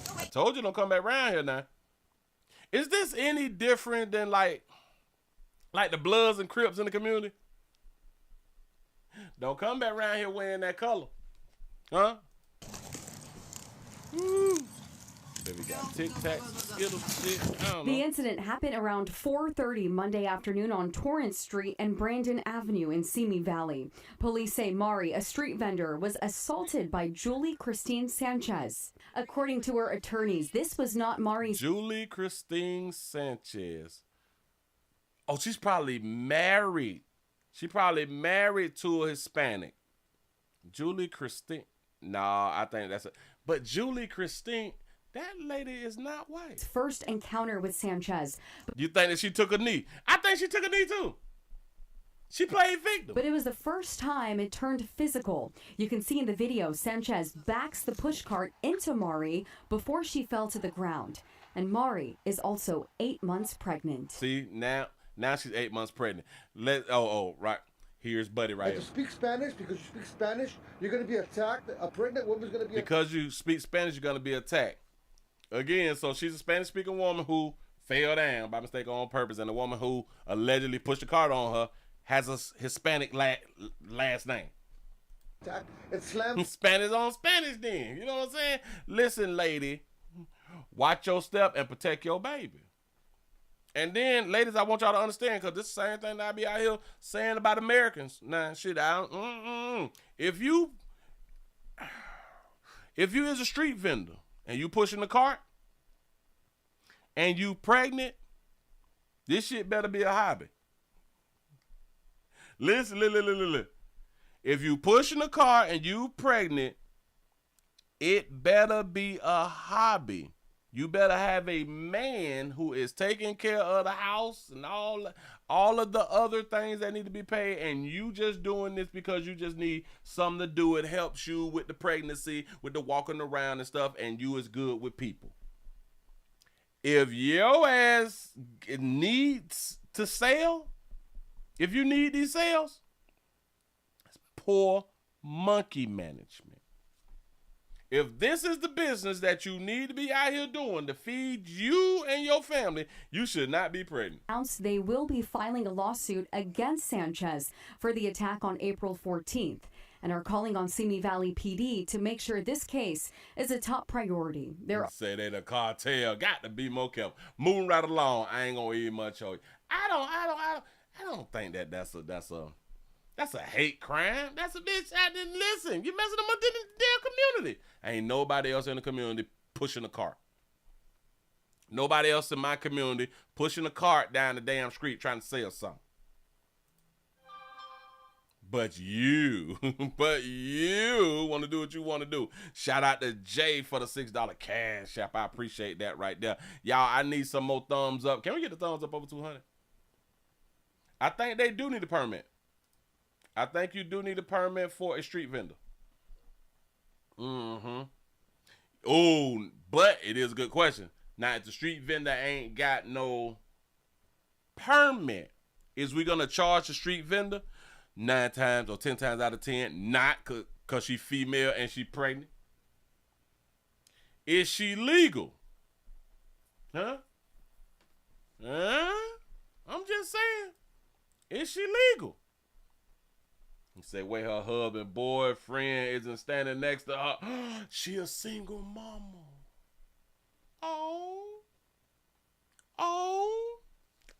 Oh, wait. Told you don't come back around here now. Is this any different than like the Bloods and Crips in the community? Don't come back around here wearing that color. Huh? Woo. Then we got Tic Tacs, Skittles, shit. I don't know. The incident happened around 4:30 Monday afternoon on Torrance Street and Brandon Avenue in Simi Valley. Police say Mari, a street vendor, was assaulted by Julie Christine Sanchez. According to her attorneys, this was not Mari's. Julie Christine Sanchez. Oh, she's probably married. She probably married to a Hispanic. Julie Christine. Nah, I think that's it. But Julie Christine, that lady is not white. First encounter with Sanchez. You think that she took a knee? I think she took a knee too. She played victim. But it was the first time it turned physical. You can see in the video, Sanchez backs the pushcart into Mari before she fell to the ground. And Mari is also 8 months pregnant. See, now she's 8 months pregnant. Right. Here's Buddy right And here. to speak Spanish, because you speak Spanish, you're going to be attacked. A pregnant woman's going to be Because you speak Spanish, you're going to be attacked. Again, so she's a Spanish-speaking woman who fell down by mistake or on purpose, and the woman who allegedly pushed the cart on her has a Hispanic last name. attacked. It's slammed. Spanish on Spanish then. You know what I'm saying? Listen, lady, watch your step and protect your baby. And then, ladies, I want y'all to understand, because this is the same thing that I be out here saying about Americans. Nah, shit, If you is a street vendor and you pushing the cart and you pregnant, this shit better be a hobby. Listen. If you pushing the cart and you pregnant, it better be a hobby. You better have a man who is taking care of the house and all of the other things that need to be paid, and you just doing this because you just need something to do. It helps you with the pregnancy, with the walking around and stuff, and you is good with people. If your ass needs to sell, if you need these sales, it's poor monkey management. If this is the business that you need to be out here doing to feed you and your family, you should not be pregnant. They will be filing a lawsuit against Sanchez for the attack on April 14th and are calling on Simi Valley PD to make sure this case is a top priority. Say they the cartel. Got to be more careful. Moving right along. I ain't gonna eat much of you. I don't think that's a hate crime. That's a bitch. I didn't listen. You messing them up in the damn community. Ain't nobody else in the community pushing a cart. Nobody else in my community pushing a cart down the damn street trying to sell something. But you want to do what you want to do. Shout out to Jay for the $6 cash app. I appreciate that right there. Y'all, I need some more thumbs up. Can we get the thumbs up over 200? I think they do need a permit. I think you do need a permit for a street vendor. Mm-hmm. Oh, but it is a good question. Now, if the street vendor ain't got no permit, is we going to charge the street vendor 9 times or 10 times out of 10, not because she female and she pregnant? Is she legal? Huh? I'm just saying. Is she legal? You say, wait, her husband, boyfriend isn't standing next to her. She a single mama. Oh.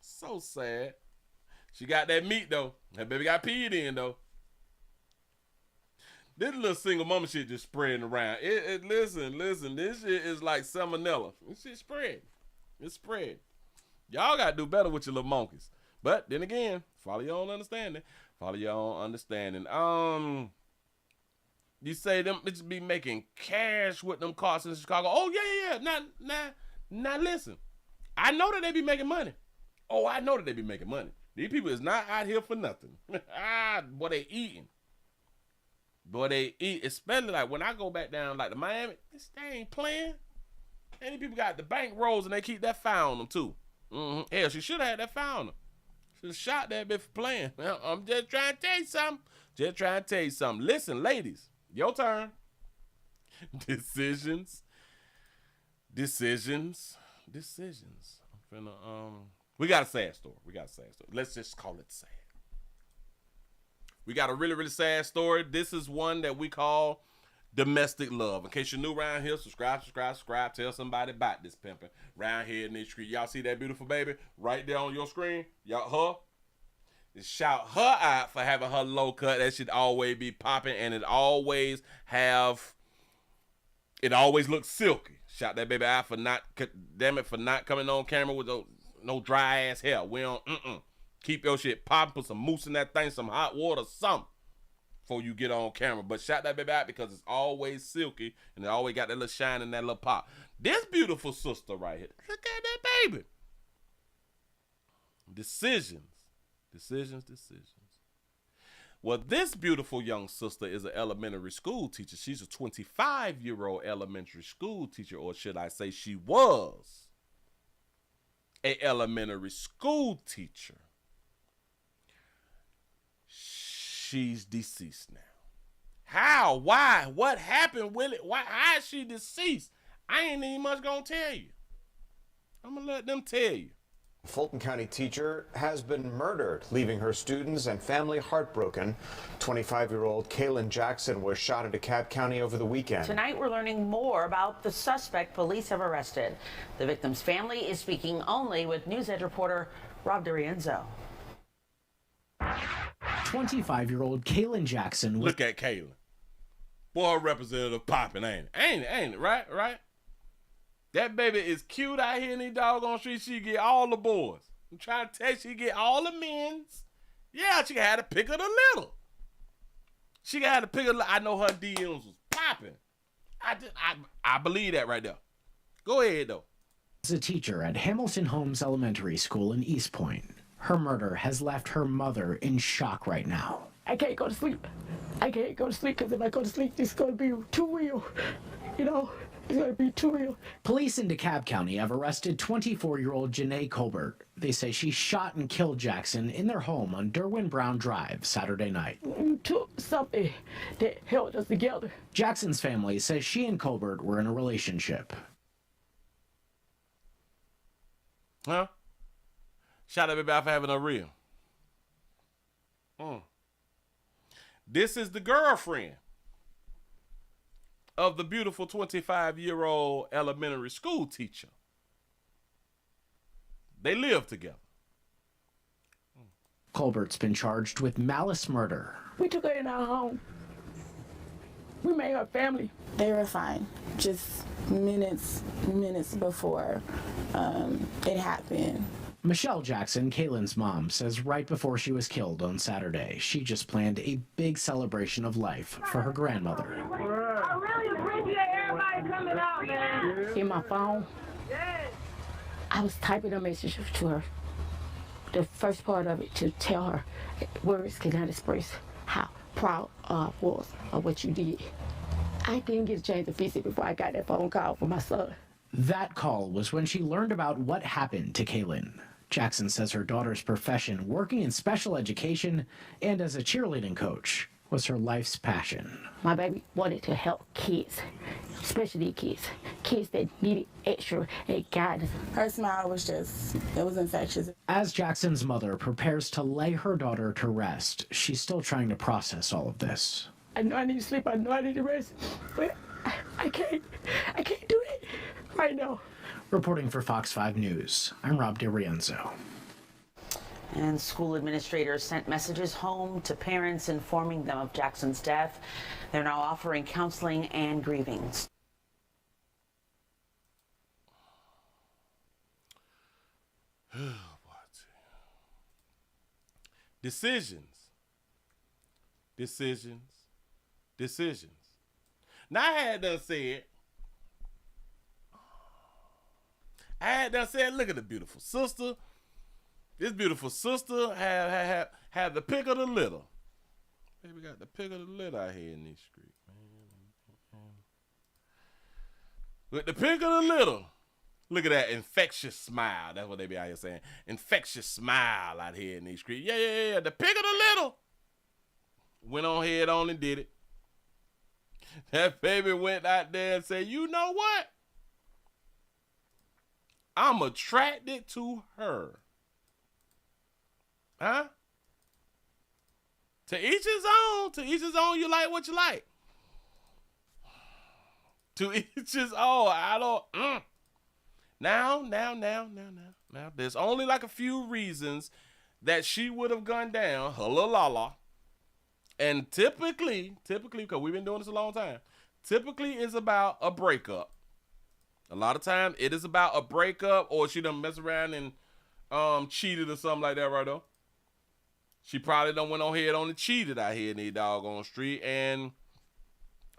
So sad. She got that meat, though. That baby got peed in, though. This little single mama shit just spreading around. Listen. This shit is like Salmonella. This shit spread. It's spread. Y'all got to do better with your little monkeys. But then again, follow your own understanding. You say them bitches be making cash with them cars in Chicago. Oh, yeah. Now, listen. I know that they be making money. Oh, I know that they be making money. These people is not out here for nothing. Boy, they eating. Boy, they eat. Especially like when I go back down like to Miami, they ain't playing. Any people got the bank rolls and they keep that file on them too. Mm-hmm. Hell, she should have had that file on them. Should have shot that bitch for playing. I'm just trying to tell you something. Listen, ladies, your turn. Decisions. I'm finna, we got a sad story. Let's just call it sad. We got a really, really sad story. This is one that we call domestic love. In case you're new around here, subscribe. Tell somebody about this pimping around here in this street. Y'all see that beautiful baby right there on your screen? Y'all, her. Shout her out for having her low cut. That should always be popping, and it always looks silky. Shout that baby out for not coming on camera with no dry ass hair. We don't, Keep your shit popping, put some mousse in that thing, some hot water, something, before you get on camera. But shout that baby out because it's always silky, and it always got that little shine and that little pop. This beautiful sister right here, look at that baby. Decisions. Well, this beautiful young sister is an elementary school teacher. She's a 25-year-old elementary school teacher, or should I say she was an elementary school teacher. She's deceased now. How? Why? What happened, Willie? How is she deceased? I ain't even much gonna tell you. I'm gonna let them tell you. Fulton County teacher has been murdered, leaving her students and family heartbroken. 25-year-old Kaylin Jackson was shot in DeKalb County over the weekend. Tonight, we're learning more about the suspect police have arrested. The victim's family is speaking only with News Edge reporter Rob DiRienzo. 25-year-old Kaylin Jackson. Look at Kaylin. Boy, representative popping, ain't it? Ain't it? Right? That baby is cute out here in these doggone streets. She get all the boys. I'm trying to tell you, she get all the men's. Yeah, she had to pick her the little. I know her DMs was popping. I believe that right there. Go ahead, though. As a teacher at Hamilton Homes Elementary School in East Point, her murder has left her mother in shock right now. I can't go to sleep. Because if I go to sleep, it's going to be too real. It's going to be too real. Police in DeKalb County have arrested 24-year-old Janae Colbert. They say she shot and killed Jackson in their home on Derwin Brown Drive Saturday night. You took something that held us together. Jackson's family says she and Colbert were in a relationship. Huh? Shout out about for having a real. This is the girlfriend of the beautiful 25-year-old elementary school teacher. They live together. Colbert's been charged with malice murder. We took her in our home. We made her family. They were fine. Just minutes before it happened. Michelle Jackson, Kaylin's mom, says right before she was killed on Saturday, she just planned a big celebration of life for her grandmother. I really appreciate everybody coming out, man. In my phone, I was typing a message to her. The first part of it to tell her words cannot express how proud I was of what you did. I didn't get a chance to fix it before I got that phone call from my son. That call was when she learned about what happened to Kaylin. Jackson says her daughter's profession, working in special education and as a cheerleading coach, was her life's passion. My baby wanted to help kids, especially kids that needed extra guidance. Her smile was just, it was infectious. As Jackson's mother prepares to lay her daughter to rest, she's still trying to process all of this. I know I need to sleep, I know I need to rest, but I can't do it right now. Reporting for Fox 5 News, I'm Rob DiRienzo. And school administrators sent messages home to parents informing them of Jackson's death. They're now offering counseling and grieving. Decisions. Now I had done said, look at the beautiful sister. This beautiful sister had the pick of the litter. Baby got the pick of the litter out here in these streets, man. With the pick of the litter. Look at that infectious smile. That's what they be out here saying. Infectious smile out here in these streets. Yeah. The pick of the litter. Went on head on and did it. That baby went out there and said, you know what? I'm attracted to her. Huh? To each his own. To each his own. You like what you like. To each his own. I don't. Now. There's only like a few reasons that she would have gone down. Halalala. And typically, because we've been doing this a long time, typically is about a breakup. A lot of times it is about a breakup, or she done mess around and cheated or something like that, right though. She probably done went on head on and cheated out here in the doggone street, and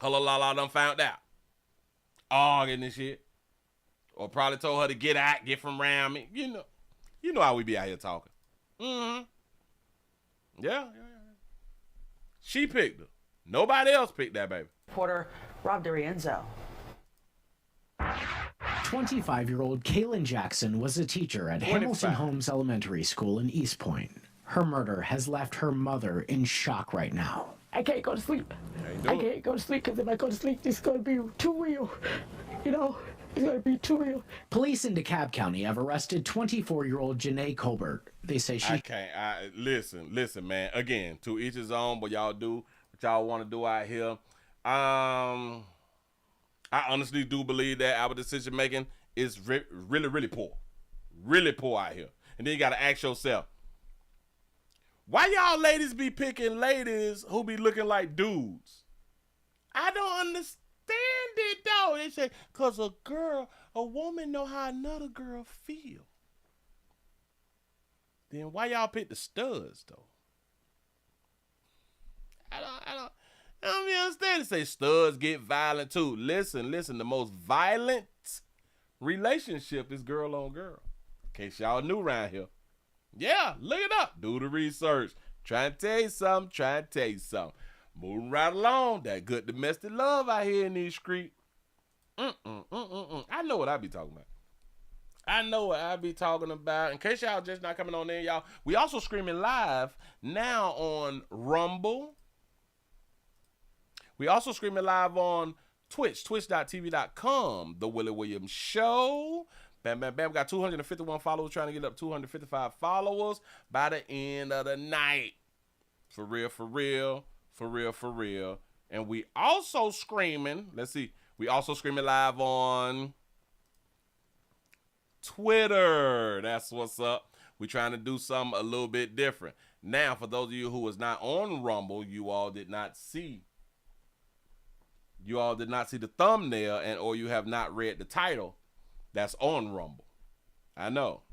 halalala done found out. Arguing and shit. Or probably told her to get out, get from around me. You know how we be out here talking. Mm-hmm. Yeah. She picked her. Nobody else picked that baby. Reporter Rob DiRienzo. 25-year-old Kaylin Jackson was a teacher at Hamilton Homes Elementary School in East Point. Her murder has left her mother in shock right now. I can't go to sleep. I can't go to sleep because if I go to sleep, this is going to be too real. It's going to be too real. Police in DeKalb County have arrested 24-year-old Janae Colbert. They say she... Listen, man. Again, to each his own, but y'all do what y'all want to do out here. I honestly do believe that our decision making is really poor. Really poor out here. And then you got to ask yourself, why y'all ladies be picking ladies who be looking like dudes? I don't understand it though. They say, cause a woman know how another girl feel. Then why y'all pick the studs though? I don't even understand. They say studs get violent too. Listen, the most violent relationship is girl on girl. In case y'all new around here. Yeah, look it up. Do the research. Trying to tell you something. Moving right along. That good domestic love out here in these streets. I know what I be talking about. In case y'all just not coming on there, y'all. We also streaming live now on Rumble. We also streaming live on Twitch, twitch.tv.com. The Willie Williams Show. Bam. Got 251 followers, trying to get up 255 followers by the end of the night. For real. And we also screaming, we also screaming live on Twitter. That's what's up. We trying to do something a little bit different. Now, for those of you who was not on Rumble, you all did not see the thumbnail or you have not read the title that's on Rumble. I know.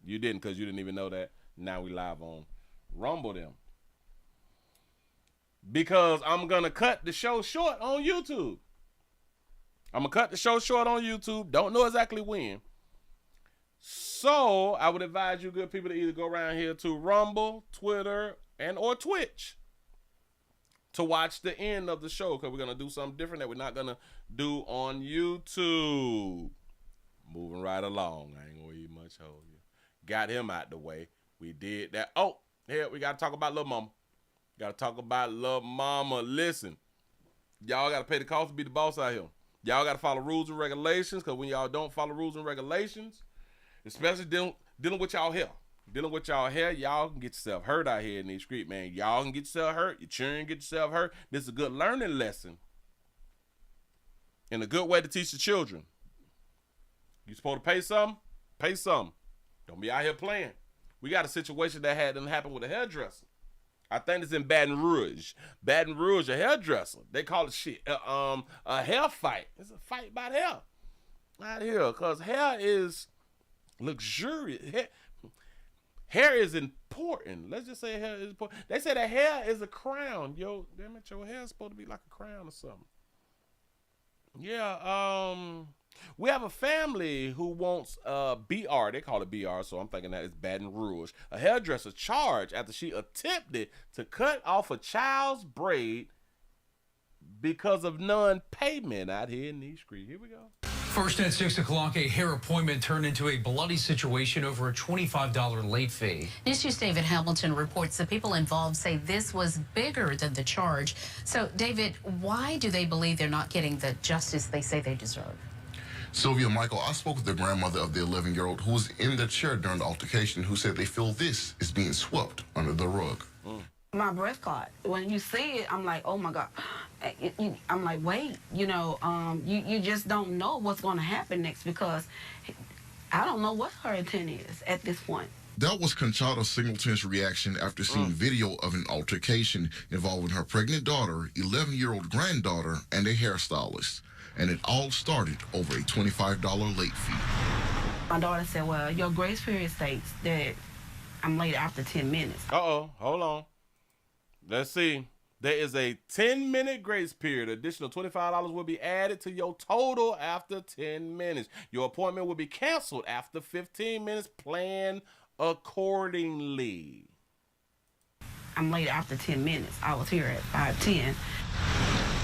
You didn't, because you didn't even know that. Now we live on Rumble them. Because I'm going to cut the show short on YouTube. I'm going to cut the show short on YouTube. Don't know exactly when. So I would advise you good people to either go around here to Rumble, Twitter, and or Twitch to watch the end of the show, because we're going to do something different that we're not going to do on YouTube. Moving right along. I ain't going to eat much hold you. Got him out the way. We did that. Oh, here we got to talk about Lil Mama. Got to talk about Lil Mama. Listen, y'all got to pay the cost to be the boss out here. Y'all got to follow rules and regulations, because when y'all don't follow rules and regulations, especially dealing with y'all hair, y'all can get yourself hurt out here in these streets, man. Y'all can get yourself hurt. Your children get yourself hurt. This is a good learning lesson and a good way to teach the children. You supposed to pay some? Pay some. Don't be out here playing. We got a situation that had them happen with a hairdresser. I think it's in Baton Rouge. Baton Rouge, a hairdresser. They call it shit a hair fight. It's a fight about hair out here, because hair is luxurious. Hair is important. Let's just say hair is important. They say that hair is a crown. Yo, damn it, your hair is supposed to be like a crown or something. Yeah, we have a family who wants BR. They call it BR, so I'm thinking that it's Baton Rouge. A hairdresser charged after she attempted to cut off a child's braid because of non-payment out here in these streets. Here we go. First at 6 o'clock, a hair appointment turned into a bloody situation over a $25 late fee. News 2's David Hamilton reports the people involved say this was bigger than the charge. So, David, why do they believe they're not getting the justice they say they deserve? Sylvia, Michael, I spoke with the grandmother of the 11-year-old who was in the chair during the altercation, who said they feel this is being swept under the rug. My breath caught. When you see it, I'm like, oh my God. I'm like, wait, you just don't know what's going to happen next, because I don't know what her intent is at this point. That was Conchata Singleton's reaction after seeing video of an altercation involving her pregnant daughter, 11-year-old granddaughter, and a hairstylist. And it all started over a $25 late fee. My daughter said, well, your grace period states that I'm late after 10 minutes. Uh-oh, hold on. Let's see. There is a 10-minute grace period. Additional $25 will be added to your total after 10 minutes. Your appointment will be canceled after 15 minutes. Plan accordingly. I'm late after 10 minutes. I was here at 5:10.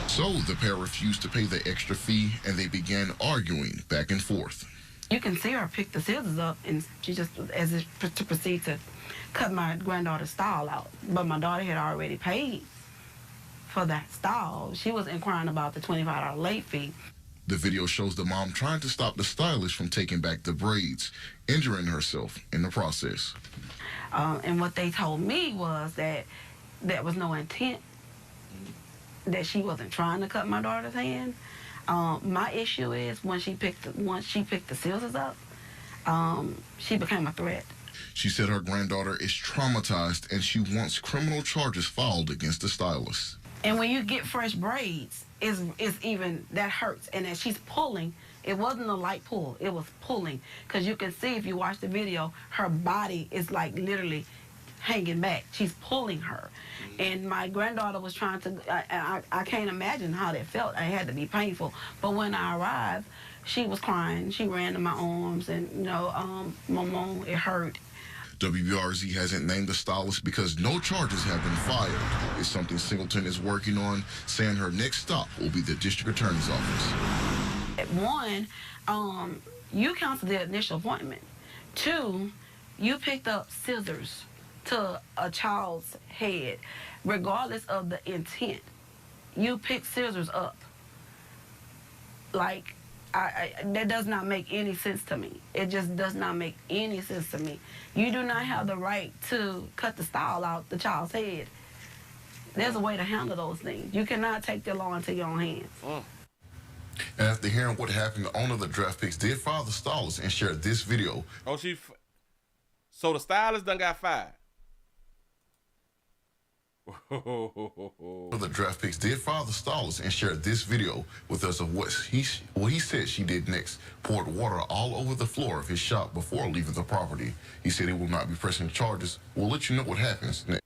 So the pair refused to pay the extra fee, and they began arguing back and forth. You can see her pick the scissors up, and she just, as if to proceed to cut my granddaughter's style out. But my daughter had already paid for that style. She was inquiring about the $25 late fee. The video shows the mom trying to stop the stylist from taking back the braids, injuring herself in the process. And what they told me was that there was no intent, that she wasn't trying to cut my daughter's hand. My issue is once she picked the scissors up, she became a threat. She said her granddaughter is traumatized and she wants criminal charges filed against the stylist. And when you get fresh braids, it's even, that hurts. And as she's pulling, it wasn't a light pull, it was pulling. Because you can see, if you watch the video, her body is like literally hanging back. She's pulling her. And my granddaughter was trying to, I can't imagine how that felt. It had to be painful. But when I arrived, she was crying. She ran to my arms and, Mama, it hurt. WBRZ hasn't named the stylist because no charges have been filed. It's something Singleton is working on, saying her next stop will be the district attorney's office. One, you canceled the initial appointment. Two, you picked up scissors to a child's head, regardless of the intent. You picked scissors up. Like, that does not make any sense to me. It just does not make any sense to me. You do not have the right to cut the style out the child's head. There's a way to handle those things. You cannot take the law into your own hands. And after hearing what happened, the owner of the draft picks did fire the stylist and shared this video. Oh, so the stylist done got fired. The draft picks did file the stylist and shared this video with us of what he said she did next. Poured water all over the floor of his shop before leaving the property. He said he will not be pressing charges. We'll let you know what happens next.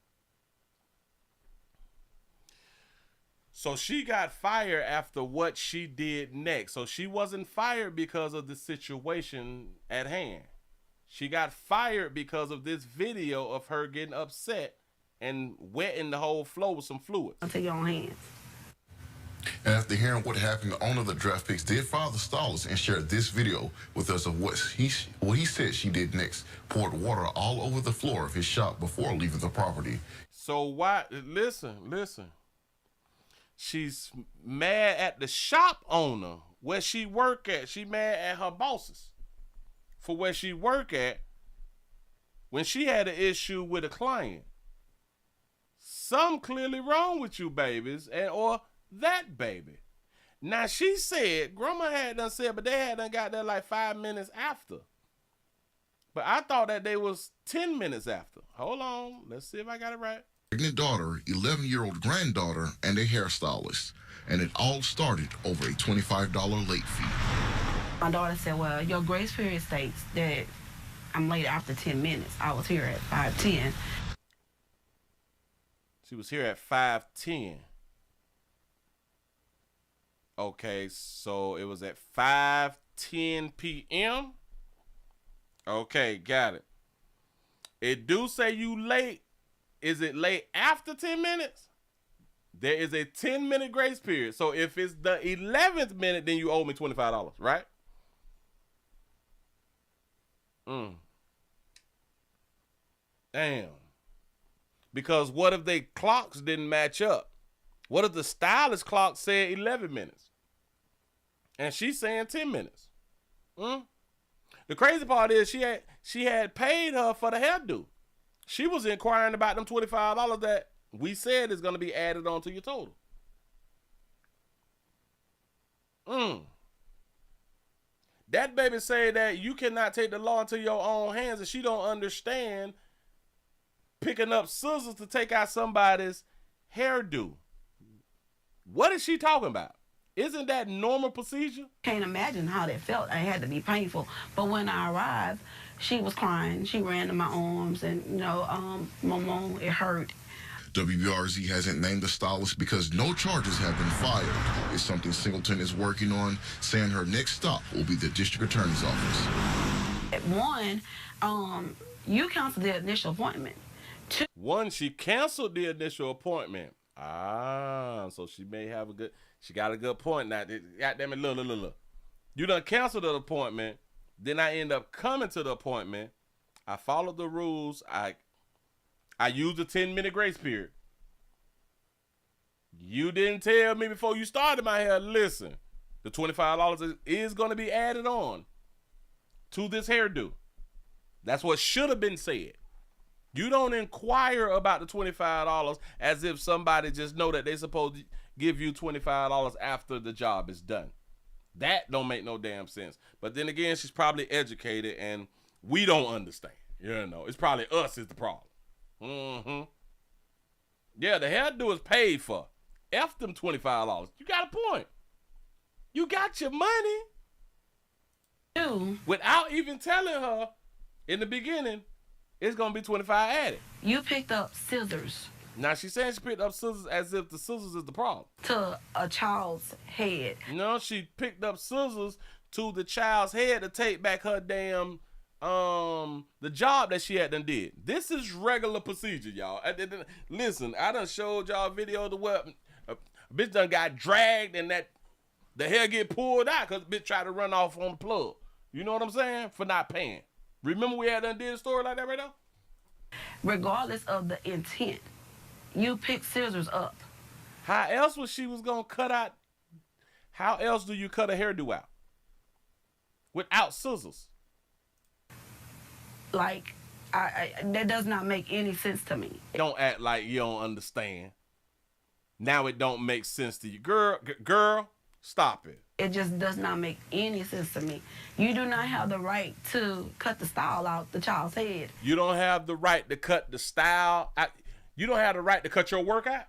So she got fired after what she did next. So she wasn't fired because of the situation at hand. She got fired because of this video of her getting upset and wetting the whole floor with some fluids. I'll take your own hands. And after hearing what happened, the owner of the draft picks did file the stylist and shared this video with us of what he said she did next. Poured water all over the floor of his shop before leaving the property. So why, listen. She's mad at the shop owner where she work at. She mad at her bosses for where she work at when she had an issue with a client. Something clearly wrong with you babies or that baby. Now she said, grandma had done said, but they had done got there like 5 minutes after. But I thought that they was 10 minutes after. Hold on, let's see if I got it right. Pregnant daughter, 11-year-old granddaughter, and a hairstylist. And it all started over a $25 late fee. My daughter said, well, your grace period states that I'm late after 10 minutes. I was here at 5:10. She was here at 5:10. Okay, so it was at 5:10 p.m. Okay, got it. It do say you late. Is it late after 10 minutes? There is a 10-minute grace period. So if it's the 11th minute, then you owe me $25, right? Damn. Because what if they clocks didn't match up? What if the stylist clock said 11 minutes? And she's saying 10 minutes. The crazy part is she had paid her for the hairdo. She was inquiring about them $25 that we said is going to be added on to your total. That baby said that you cannot take the law into your own hands, and she don't understand picking up scissors to take out somebody's hairdo. What is she talking about? Isn't that normal procedure? Can't imagine how that felt. It had to be painful. But when I arrived, she was crying. She ran to my arms and, Mama, it hurt. WBRZ hasn't named the stylist because no charges have been filed. It's something Singleton is working on, saying her next stop will be the district attorney's office. One, you canceled the initial appointment. One, she canceled the initial appointment. So she may have she got a good point now. Goddamn it, look. You done canceled the appointment. Then I end up coming to the appointment. I followed the rules. I used a 10-minute grace period. You didn't tell me before you started my hair, listen, the $25 is going to be added on to this hairdo. That's what should have been said. You don't inquire about the $25 as if somebody just know that they're supposed to give you $25 after the job is done. That don't make no damn sense. But then again, she's probably educated and we don't understand. It's probably us is the problem. Yeah, the hairdo is paid for. F them $25. You got a point. You got your money. Without even telling her in the beginning, it's going to be 25 added. You picked up scissors. Now, she's saying she picked up scissors as if the scissors is the problem. To a child's head. No, she picked up scissors to the child's head to take back her damn, the job that she had done did. This is regular procedure, y'all. Listen, I done showed y'all a video of the web. A bitch done got dragged and that the hair get pulled out because the bitch tried to run off on the plug. You know what I'm saying? For not paying. Remember we had done did a story like that right now? Regardless of the intent, you pick scissors up. How else was she was going to cut out? How else do you cut a hairdo out? Without scissors. Like, that does not make any sense to me. Don't act like you don't understand. Now it don't make sense to you. Girl, stop it. It just does not make any sense to me. You do not have the right to cut the style out the child's head. You don't have the right to cut the style out. You don't have the right to cut your work out?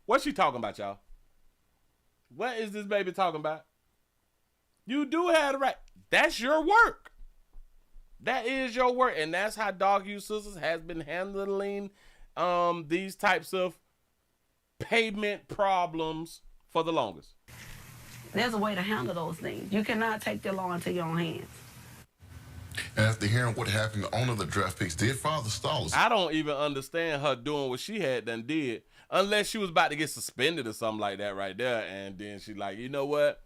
What's she talking about, y'all? What is this baby talking about? You do have the right. That's your work. That is your work. And that's how Dog Use Sisters has been handling these types of payment problems for the longest. There's a way to handle those things. You cannot take the law into your own hands. And after hearing what happened, the owner of the draft picks did file the Stylist. I don't even understand her doing what she had done did, unless she was about to get suspended or something like that right there. And then she like, you know what?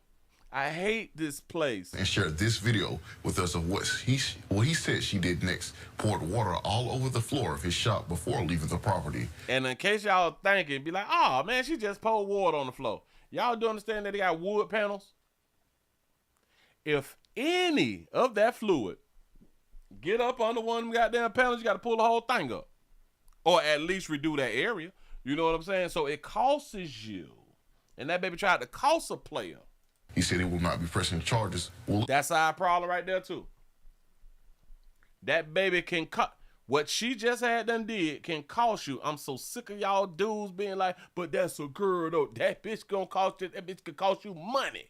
I hate this place. And shared this video with us of what he said she did next. Poured water all over the floor of his shop before leaving the property. And in case y'all thinking, be like, oh man, she just poured water on the floor. Y'all do understand that they got wood panels? If any of that fluid get up on the one goddamn panels, you got to pull the whole thing up. Or at least redo that area. You know what I'm saying? So it costs you. And that baby tried to cost a player. He said he will not be pressing charges. That's our problem right there too. That baby can cut. What she just had done did can cost you. I'm so sick of y'all dudes being like, but that's a girl though. That bitch gonna cost you. That bitch could cost you money.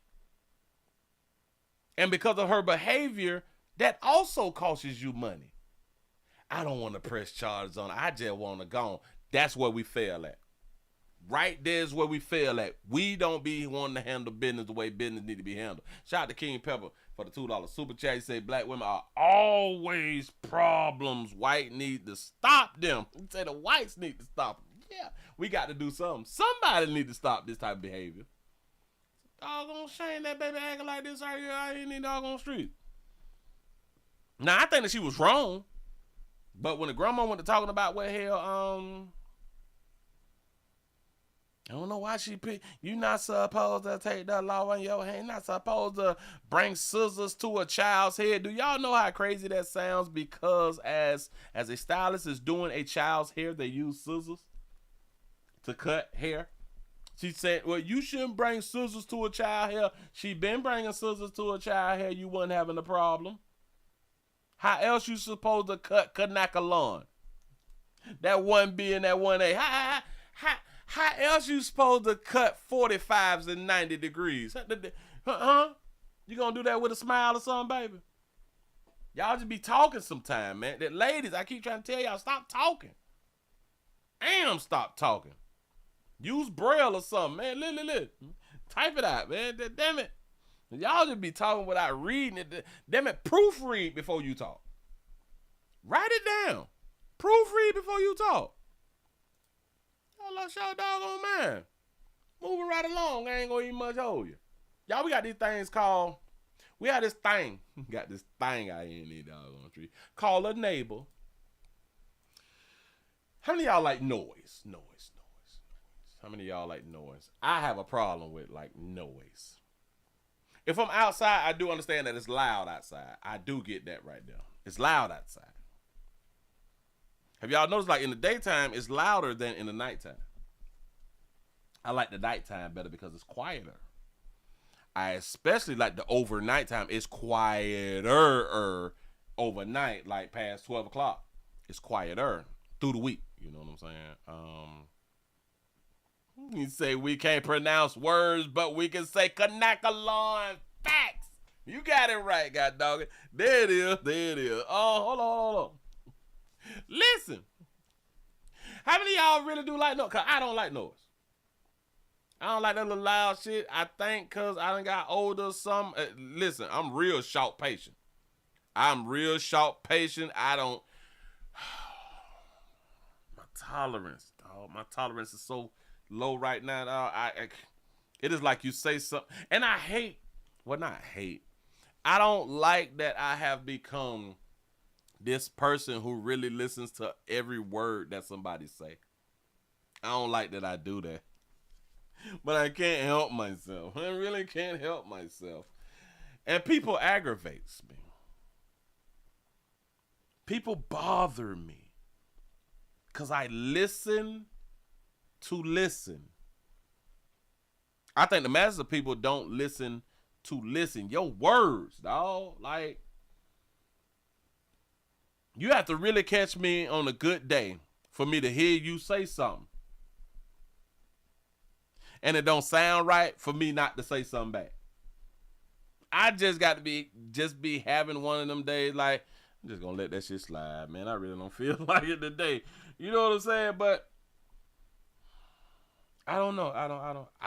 And because of her behavior, that also costs you money. I don't want to press charges on her. I just want to go on. That's where we fail at. Right there's where we fail at. We don't be wanting to handle business the way business need to be handled. Shout out to King Pepper for the $2 super chat. He said black women are always problems. White need to stop them. He said the whites need to stop them. Yeah, we got to do something. Somebody need to stop this type of behavior. Doggone shame that baby acting like this out here in the doggone street. Now I think that she was wrong, but when the grandma went to talking about what hell, I don't know why she picked. You're not supposed to take the law in your hand. You're not supposed to bring scissors to a child's head. Do y'all know how crazy that sounds? Because as a stylist is doing a child's hair, they use scissors to cut hair. She said, well, you shouldn't bring scissors to a child hair. She been bringing scissors to a child hair. You wasn't having a problem. How else you supposed to cut Kanaka lawn? That 1B and that 1A. How else you supposed to cut 45s and 90 degrees? You gonna do that with a smile or something, baby? Y'all just be talking sometime, man. That ladies, I keep trying to tell y'all, stop talking. Stop talking. Use Braille or something, man. Look. Type it out, man. Damn it. Y'all just be talking without reading it. Damn it, proofread before you talk. Write it down. Proofread before you talk. Y'all lost y'all doggone mind. Moving right along, I ain't gonna even much hold you. Y'all, we got these things called, we got this thing out here in the doggone tree called a neighbor. How many of y'all like noise? How many of y'all like noise? I have a problem with like noise. If I'm outside, I do understand that it's loud outside. I do get that right there. It's loud outside. Have y'all noticed like in the daytime, it's louder than in the nighttime? I like the nighttime better because it's quieter. I especially like the overnight time. It's quieter overnight, like past 12 o'clock. It's quieter through the week. You know what I'm saying? You say we can't pronounce words, but we can say Kanakalan facts. You got it right, god dog it. There it is. Oh, hold on. Listen. How many of y'all really do like noise? Because I don't like noise. I don't like that little loud shit. I think because I done got older some. Listen, I'm real short patient. I don't. My tolerance is so low right now, dog. It is like you say something. And I don't like that I have become this person who really listens to every word that somebody say. I don't like that I do that. But I can't help myself. I really can't help myself. And people aggravates me. People bother me. Because I listen to listen. I think the masses of people don't listen to listen. Your words, dog. Like, you have to really catch me on a good day for me to hear you say something. And it don't sound right for me not to say something back. I just got to be having one of them days like, I'm just gonna let that shit slide, man. I really don't feel like it today. You know what I'm saying? But I don't know. I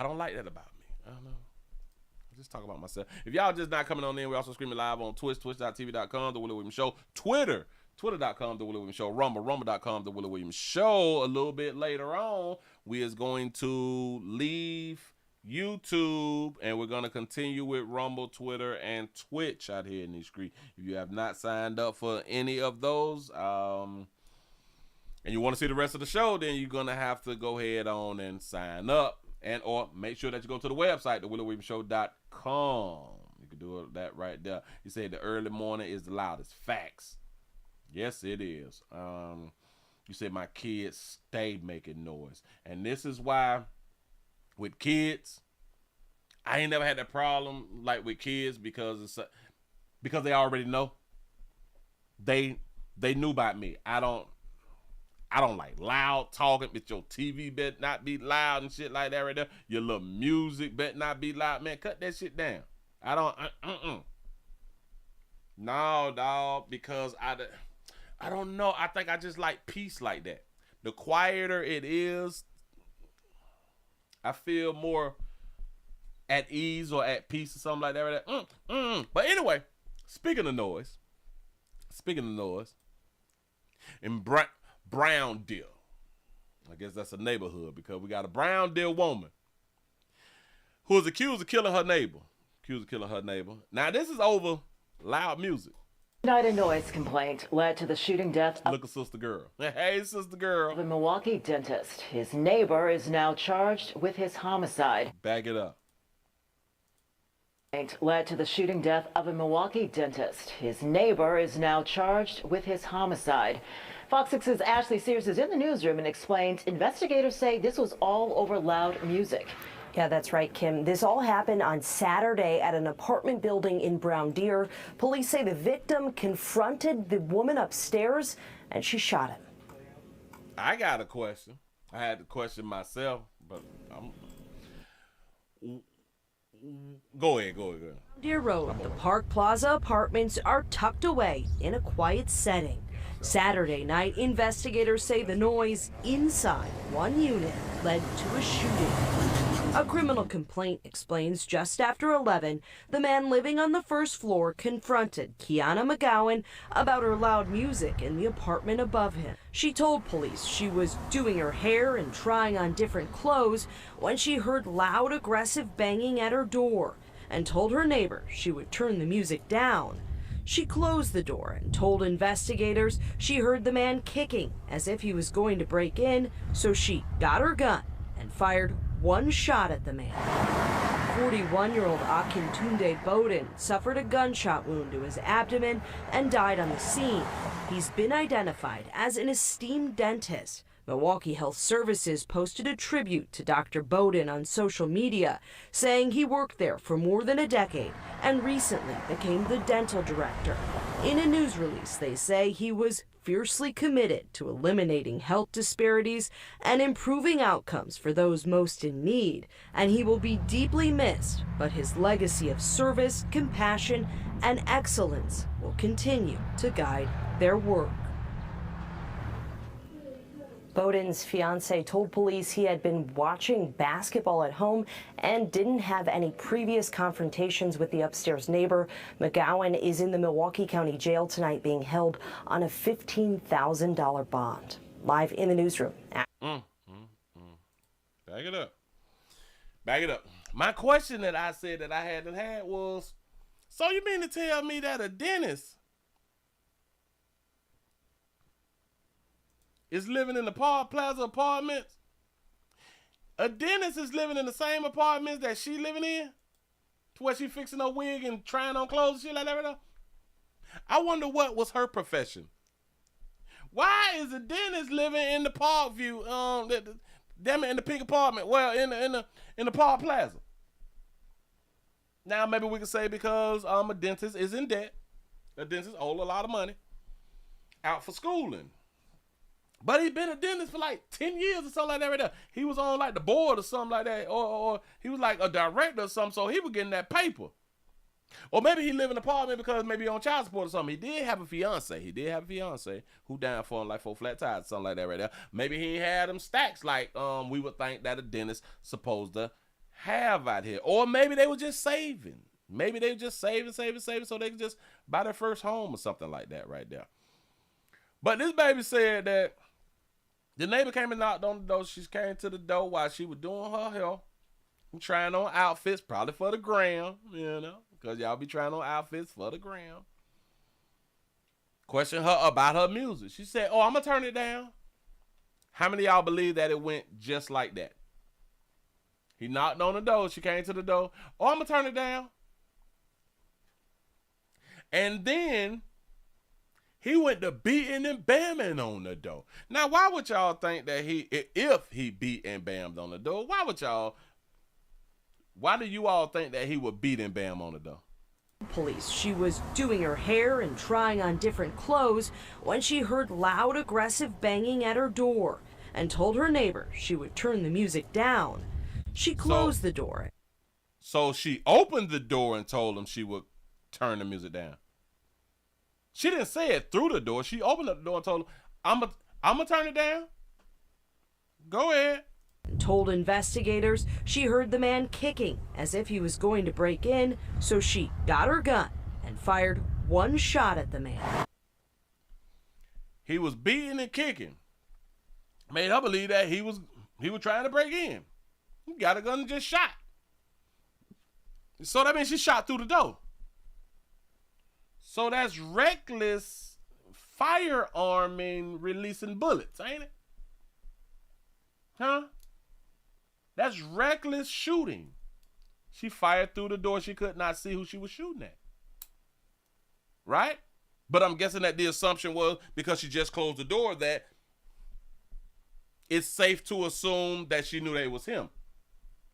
don't like that about me. I don't know. I just talk about myself. If y'all just not coming on in, we're also streaming live on Twitch, twitch.tv.com, The Willie Williams Show, Twitter, twitter.com, The Willie Williams Show, Rumble, rumble.com, The Willie Williams Show. A little bit later on, we is going to leave YouTube, and we're going to continue with Rumble, Twitter, and Twitch out here in these streets. If you have not signed up for any of those, and you want to see the rest of the show, then you're going to have to go ahead on and sign up, and or make sure that you go to the website, thewilliewilliamsshow.com. You can do that right there. You say the early morning is the loudest. Facts. Yes, it is. You said my kids stay making noise. And this is why with kids, I ain't never had that problem like with kids because they already know. They knew about me. I don't like loud talking, but your TV better not be loud and shit like that right there. Your little music better not be loud. Man, cut that shit down. I don't, No, dog, because I don't know. I think I just like peace like that. The quieter it is, I feel more at ease or at peace or something like that. Right there. But anyway, speaking of noise, in Brown Deer, I guess that's a neighborhood because we got a Brown Deer woman who was accused of killing her neighbor. Now this is over loud music. Night a noise complaint led to the shooting death of Look at Sister Girl. Hey, Sister Girl. a Milwaukee dentist. His neighbor is now charged with his homicide. Back it up. Led to the shooting death of a Milwaukee dentist. His neighbor is now charged with his homicide. Fox 6's Ashley Sears is in the newsroom and explains investigators say this was all over loud music. Yeah, that's right, Kim. This all happened on Saturday at an apartment building in Brown Deer. Police say the victim confronted the woman upstairs and she shot him. I got a question. I had to question myself, but Go ahead. Deer Road, the Park Plaza apartments are tucked away in a quiet setting. Saturday night, investigators say the noise inside one unit led to a shooting. A criminal complaint explains just after 11, the man living on the first floor confronted Kiana McGowan about her loud music in the apartment above him. She told police she was doing her hair and trying on different clothes when she heard loud, aggressive banging at her door and told her neighbor she would turn the music down. She closed the door and told investigators she heard the man kicking as if he was going to break in, so she got her gun and fired one shot at the man. 41-year-old Akintunde Bowden suffered a gunshot wound to his abdomen and died on the scene. He's been identified as an esteemed dentist. Milwaukee Health Services posted a tribute to Dr. Bowden on social media, saying he worked there for more than a decade and recently became the dental director. In a news release, they say he was fiercely committed to eliminating health disparities and improving outcomes for those most in need, and he will be deeply missed, but his legacy of service, compassion, and excellence will continue to guide their work. Bowden's fiance told police he had been watching basketball at home and didn't have any previous confrontations with the upstairs neighbor. McGowan is in the Milwaukee County Jail tonight being held on a $15,000 bond. Live in the newsroom. Back it up. My question that I said that I hadn't had was, so you mean to tell me that a dentist is living in the Park Plaza apartments? A dentist is living in the same apartments that she living in? To where she fixing her wig and trying on clothes and shit like that? I wonder what was her profession. Why is a dentist living in the Parkview, in the pink apartment? Well, in the Park Plaza. Now maybe we can say because a dentist is in debt. A dentist owes a lot of money out for schooling. But he been a dentist for like 10 years or something like that right there. He was on like the board or something like that. Or he was like a director or something, so he was getting that paper. Or maybe he live in an apartment because maybe on child support or something. He did have a fiance. Who down for him like 4 flat tires, something like that right there. Maybe he had them stacks like we would think that a dentist supposed to have out here. Or maybe they were just saving. Maybe they were just saving so they could just buy their first home or something like that right there. But this baby said that the neighbor came and knocked on the door. She came to the door while she was doing her hair and trying on outfits, probably for the gram, you know. Because y'all be trying on outfits for the gram. Question her about her music. She said, I'm going to turn it down. How many of y'all believe that it went just like that? He knocked on the door. She came to the door. I'm going to turn it down. And then he went to beating and bamming on the door. Now, why would y'all think that if he beat and bammed on the door, why do you all think that he would beat and bam on the door? Police. She was doing her hair and trying on different clothes when she heard loud, aggressive banging at her door and told her neighbor she would turn the music down. She closed the door. So she opened the door and told him she would turn the music down. She didn't say it through the door. She opened up the door and told him, I'm gonna turn it down. Go ahead. Told investigators she heard the man kicking as if he was going to break in, so she got her gun and fired one shot at the man. He was beating and kicking. Made her believe that he was trying to break in. He got a gun and just shot. So that means she shot through the door. So that's reckless firearming releasing bullets, ain't it? Huh? That's reckless shooting. She fired through the door. She could not see who she was shooting at. Right? But I'm guessing that the assumption was because she just closed the door that it's safe to assume that she knew that it was him.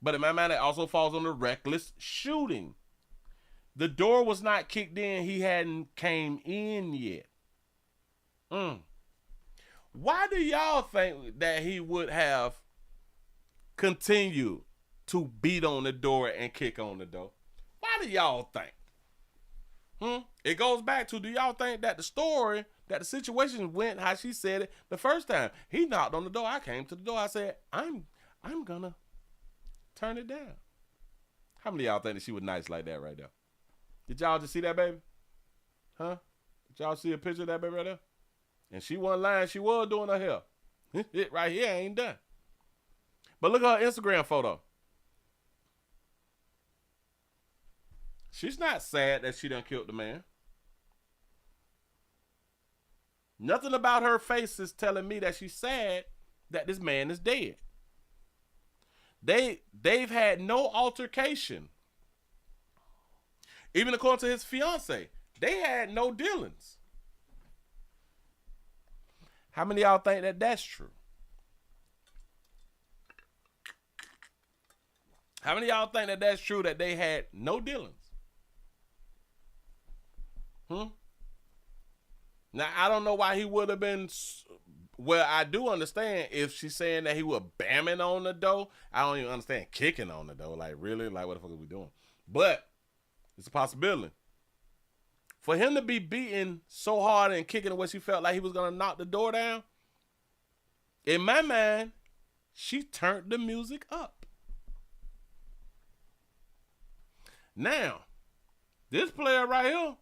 But in my mind, it also falls under reckless shooting. The door was not kicked in. He hadn't came in yet. Why do y'all think that he would have continued to beat on the door and kick on the door? Why do y'all think? It goes back to, do y'all think that the situation went how she said it the first time? He knocked on the door. I came to the door. I said, I'm gonna turn it down. How many of y'all think that she was nice like that right there? Did y'all just see that baby? Huh? Did y'all see a picture of that baby right there? And she wasn't lying. She was doing her hair. It right here ain't done. But look at her Instagram photo. She's not sad that she done killed the man. Nothing about her face is telling me that she's sad that this man is dead. They've had no altercation. Even according to his fiance, they had no dealings. How many of y'all think that that's true? How many of y'all think that that's true, that they had no dealings? Now, I don't know why he would have been... Well, I do understand if she's saying that he was bamming on the door. I don't even understand kicking on the door. Like, really? Like, what the fuck are we doing? But it's a possibility. For him to be beating so hard and kicking the way she felt like he was going to knock the door down, in my mind, she turned the music up. Now, this player right here,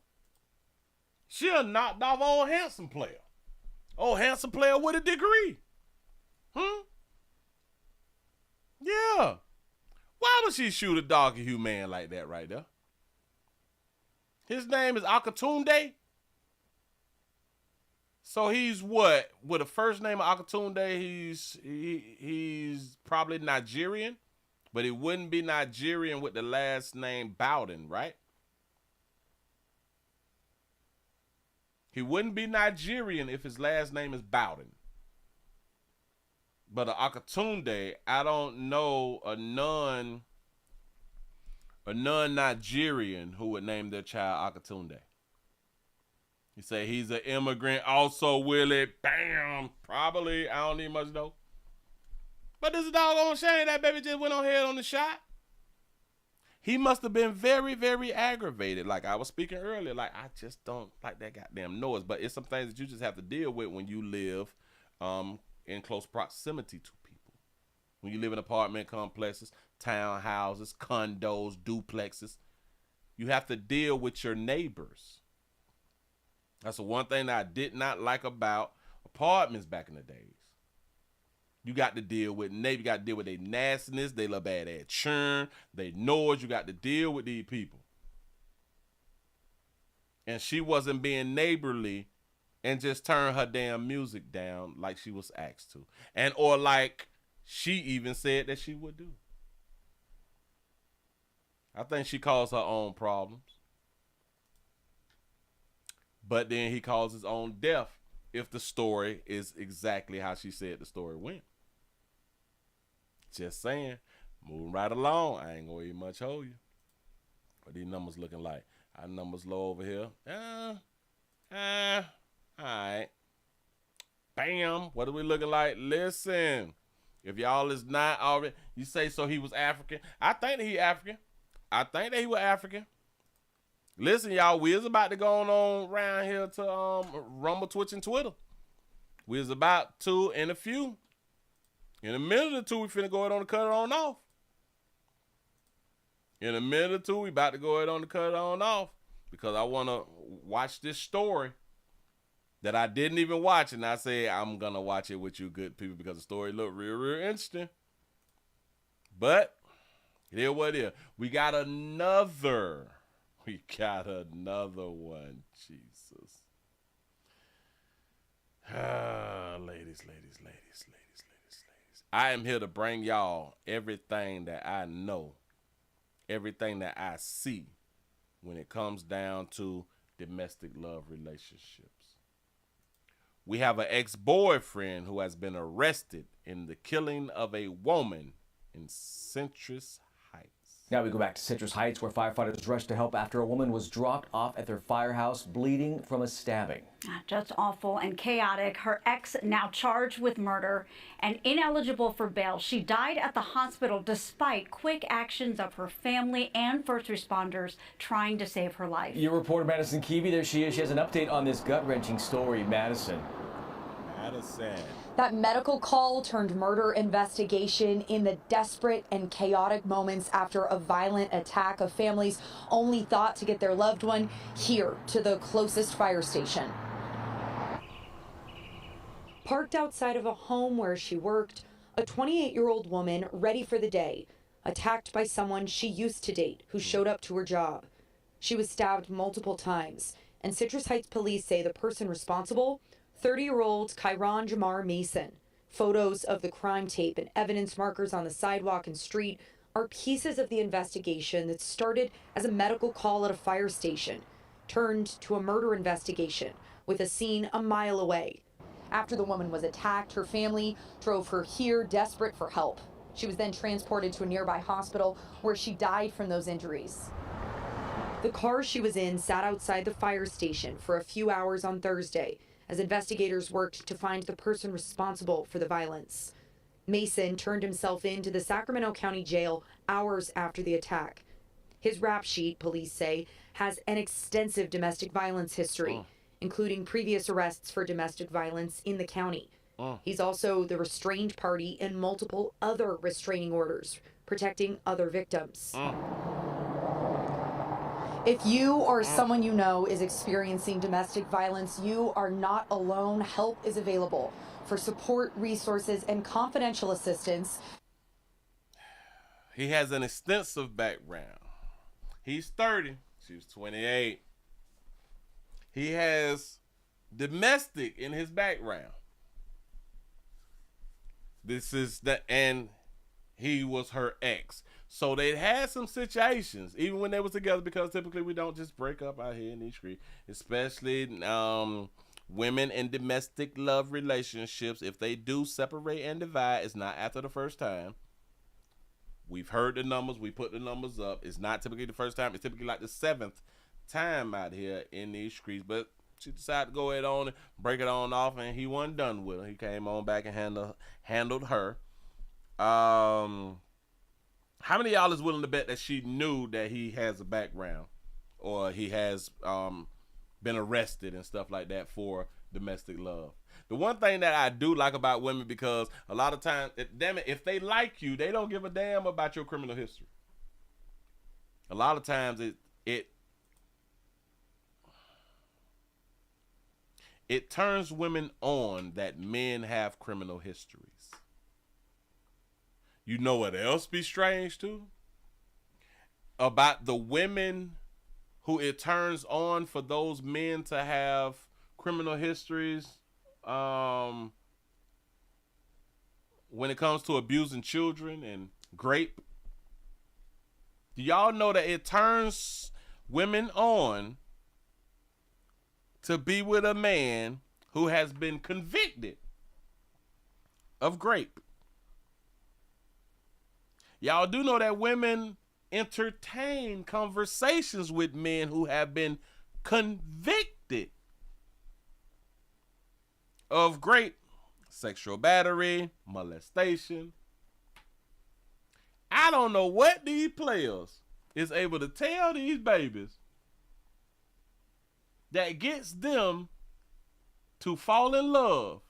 she a knocked off old handsome player. Old handsome player with a degree. Yeah. Why would she shoot a darker hue man like that right there? His name is Akatunde. So he's what? With the first name of Akatunde, he's probably Nigerian. But he wouldn't be Nigerian with the last name Bowden, right? He wouldn't be Nigerian if his last name is Bowden. But Akatunde, I don't know a non-Nigerian who would name their child Akatunde. You say he's an immigrant. Also, Willie, bam, probably. I don't need much though. But this is doggone shame that baby just went on ahead on the shot. He must have been very, very aggravated. Like I was speaking earlier, like I just don't like that goddamn noise. But it's some things that you just have to deal with when you live in close proximity to people. When you live in apartment complexes, townhouses, condos, duplexes, you have to deal with your neighbors. That's the one thing that I did not like about apartments back in the days. You got to deal with neighbors. You got to deal with their nastiness, they little bad ass churn, they noise. You got to deal with these people. And she wasn't being neighborly and just turned her damn music down like she was asked to. And or like she even said that she would do. I think she caused her own problems. But then he caused his own death if the story is exactly how she said the story went. Just saying. Moving right along. I ain't gonna even much hold you. What these numbers looking like? Our numbers low over here. Alright. Bam. What are we looking like? Listen. If y'all is not already, you say so he was African. I think that he African. I think that he was African. Listen, y'all, we is about to go on around here to Rumble, Twitch, and Twitter. We is about to in a few. In a minute or two, we finna go ahead on and cut it on off. In a minute or two, we about to go ahead on and cut it on off. Because I want to watch this story that I didn't even watch. And I say I'm going to watch it with you good people because the story looked real, real interesting. But it is what it is. We got another one. Jesus. Ladies. I am here to bring y'all everything that I know, everything that I see when it comes down to domestic love relationships. We have an ex-boyfriend who has been arrested in the killing of a woman in Citrus Heights. Now we go back to Citrus Heights, where firefighters rushed to help after a woman was dropped off at their firehouse bleeding from a stabbing. Just awful and chaotic. Her ex now charged with murder and ineligible for bail. She died at the hospital despite quick actions of her family and first responders trying to save her life. Your reporter, Madison Keevy, there she is. She has an update on this gut-wrenching story. Madison. That medical call turned murder investigation in the desperate and chaotic moments after a violent attack. A family's only thought to get their loved one here to the closest fire station. Parked outside of a home where she worked, a 28-year-old woman ready for the day, attacked by someone she used to date who showed up to her job. She was stabbed multiple times, and Citrus Heights police say the person responsible, 30-year-old Kyron Jamar Mason. Photos of the crime tape and evidence markers on the sidewalk and street are pieces of the investigation that started as a medical call at a fire station, turned to a murder investigation with a scene a mile away. After the woman was attacked, her family drove her here desperate for help. She was then transported to a nearby hospital where she died from those injuries. The car she was in sat outside the fire station for a few hours on Thursday as investigators worked to find the person responsible for the violence. Mason turned himself in to the Sacramento County Jail hours after the attack. His rap sheet, police say, has an extensive domestic violence history, including previous arrests for domestic violence in the county. He's also the restrained party in multiple other restraining orders, protecting other victims. If you or someone you know is experiencing domestic violence, you are not alone. Help is available. For support, resources, and confidential assistance. He has an extensive background. He's 30. She was 28. He has domestic in his background. And he was her ex. So they had some situations, even when they was together, because typically we don't just break up out here in these streets, especially women in domestic love relationships. If they do separate and divide, it's not after the first time. We've heard the numbers. We put the numbers up. It's not typically the first time. It's typically like the 7th time out here in these streets. But She decided to go ahead on and break it on off, and he wasn't done with her. He came on back and handled her. How many of y'all is willing to bet that she knew that he has a background, or he has been arrested and stuff like that for domestic love? The one thing that I do like about women, because a lot of times, damn it, if they like you, they don't give a damn about your criminal history. A lot of times it turns women on that men have criminal histories. You know what else be strange too? About the women who it turns on for those men to have criminal histories when it comes to abusing children and rape. Do y'all know that it turns women on to be with a man who has been convicted of rape? Y'all do know that women entertain conversations with men who have been convicted of rape, sexual battery, molestation. I don't know what these players is able to tell these babies that gets them to fall in love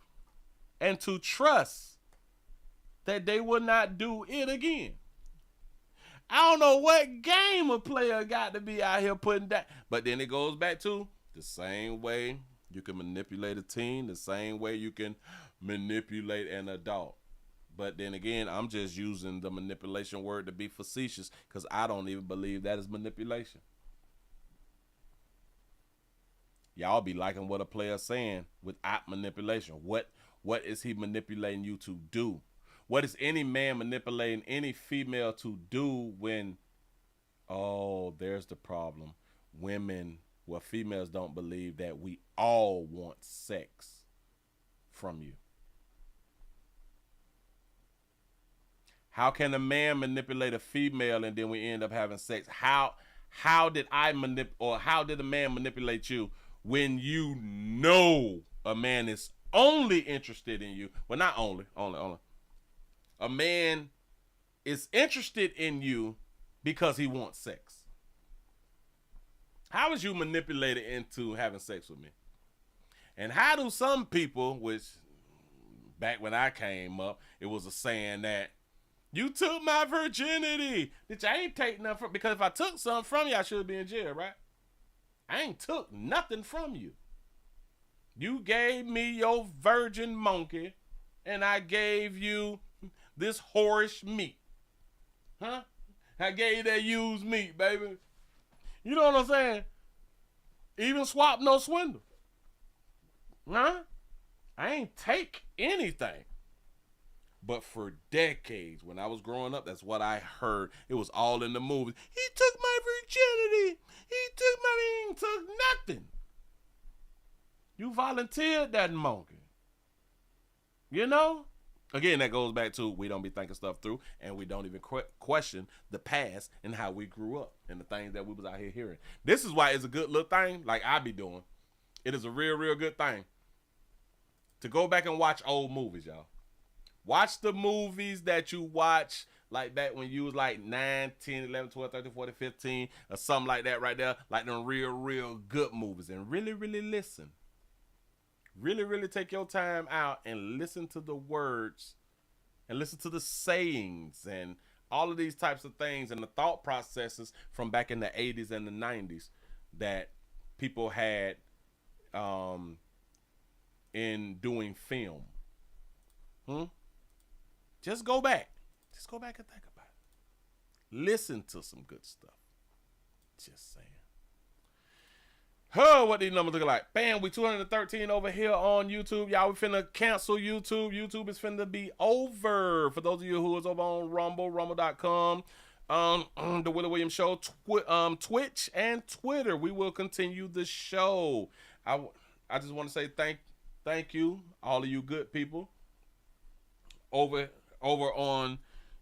and to trust that they will not do it again. I don't know what game a player got to be out here putting that. But then it goes back to the same way you can manipulate a teen, the same way you can manipulate an adult. But then again, I'm just using the manipulation word to be facetious, because I don't even believe that is manipulation. Y'all be liking what a player's saying without manipulation. What is he manipulating you to do? What is any man manipulating any female to do when, oh, there's the problem. Females don't believe that we all want sex from you. How can a man manipulate a female and then we end up having sex? How did a man manipulate you when you know a man is only interested in you? Well, not only. A man is interested in you because he wants sex. How was you manipulated into having sex with me? And how do some people, which back when I came up, it was a saying that you took my virginity. Bitch, I ain't take nothing from, because if I took something from you, I should be in jail, right? I ain't took nothing from you. You gave me your virgin monkey, and I gave you this whorish meat. Huh? I gave you that used meat, baby. You know what I'm saying? Even swap, no swindle. Huh? I ain't take anything. But for decades, when I was growing up, that's what I heard. It was all in the movies. He took my virginity. He took nothing. You volunteered that monkey. You know? Again, that goes back to we don't be thinking stuff through, and we don't even question the past and how we grew up and the things that we was out here hearing. This is why it's a good little thing, like I be doing. It is a real, real good thing to go back and watch old movies, y'all. Watch the movies that you watch like back when you was like 9, 10, 11, 12, 13, 14, 15, or something like that right there, like them real, real good movies, and really, really listen. Really, really take your time out and listen to the words and listen to the sayings and all of these types of things and the thought processes from back in the 80s and the 90s that people had in doing film. Just go back. Just go back and think about it. Listen to some good stuff. Just saying. Oh, what these numbers look like. Bam, we 213 over here on YouTube. Y'all, we finna cancel YouTube. YouTube is finna be over. For those of you who is over on Rumble, rumble.com, the Willie Williams Show, Twitch and Twitter. We will continue the show. I just want to say thank you, all of you good people over on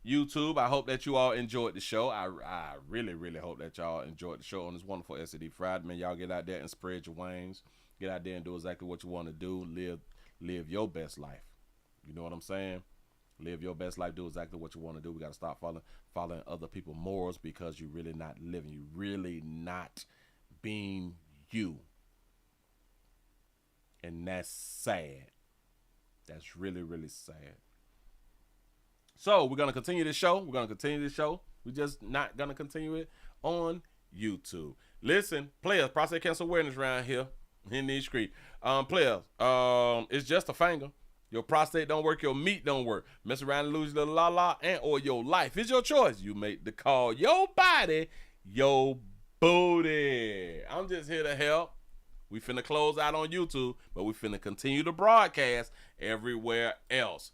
YouTube. I hope that you all enjoyed the show. I really, really hope that y'all enjoyed the show on this wonderful SED Friday. Man, y'all get out there and spread your wings. Get out there and do exactly what you want to do. Live your best life. You know what I'm saying? Live your best life. Do exactly what you want to do. We got to stop following other people's morals because you're really not living. You're really not being you. And that's sad. That's really, really sad. So we're going to continue this show. We're just not going to continue it on YouTube. Listen, players, prostate cancer awareness around here in these streets. Players, it's just a finger. Your prostate don't work, your meat don't work. Mess around and lose your little la-la and or your life. It's your choice. You make the call. Your body, your booty. I'm just here to help. We finna close out on YouTube, but we finna continue to broadcast everywhere else.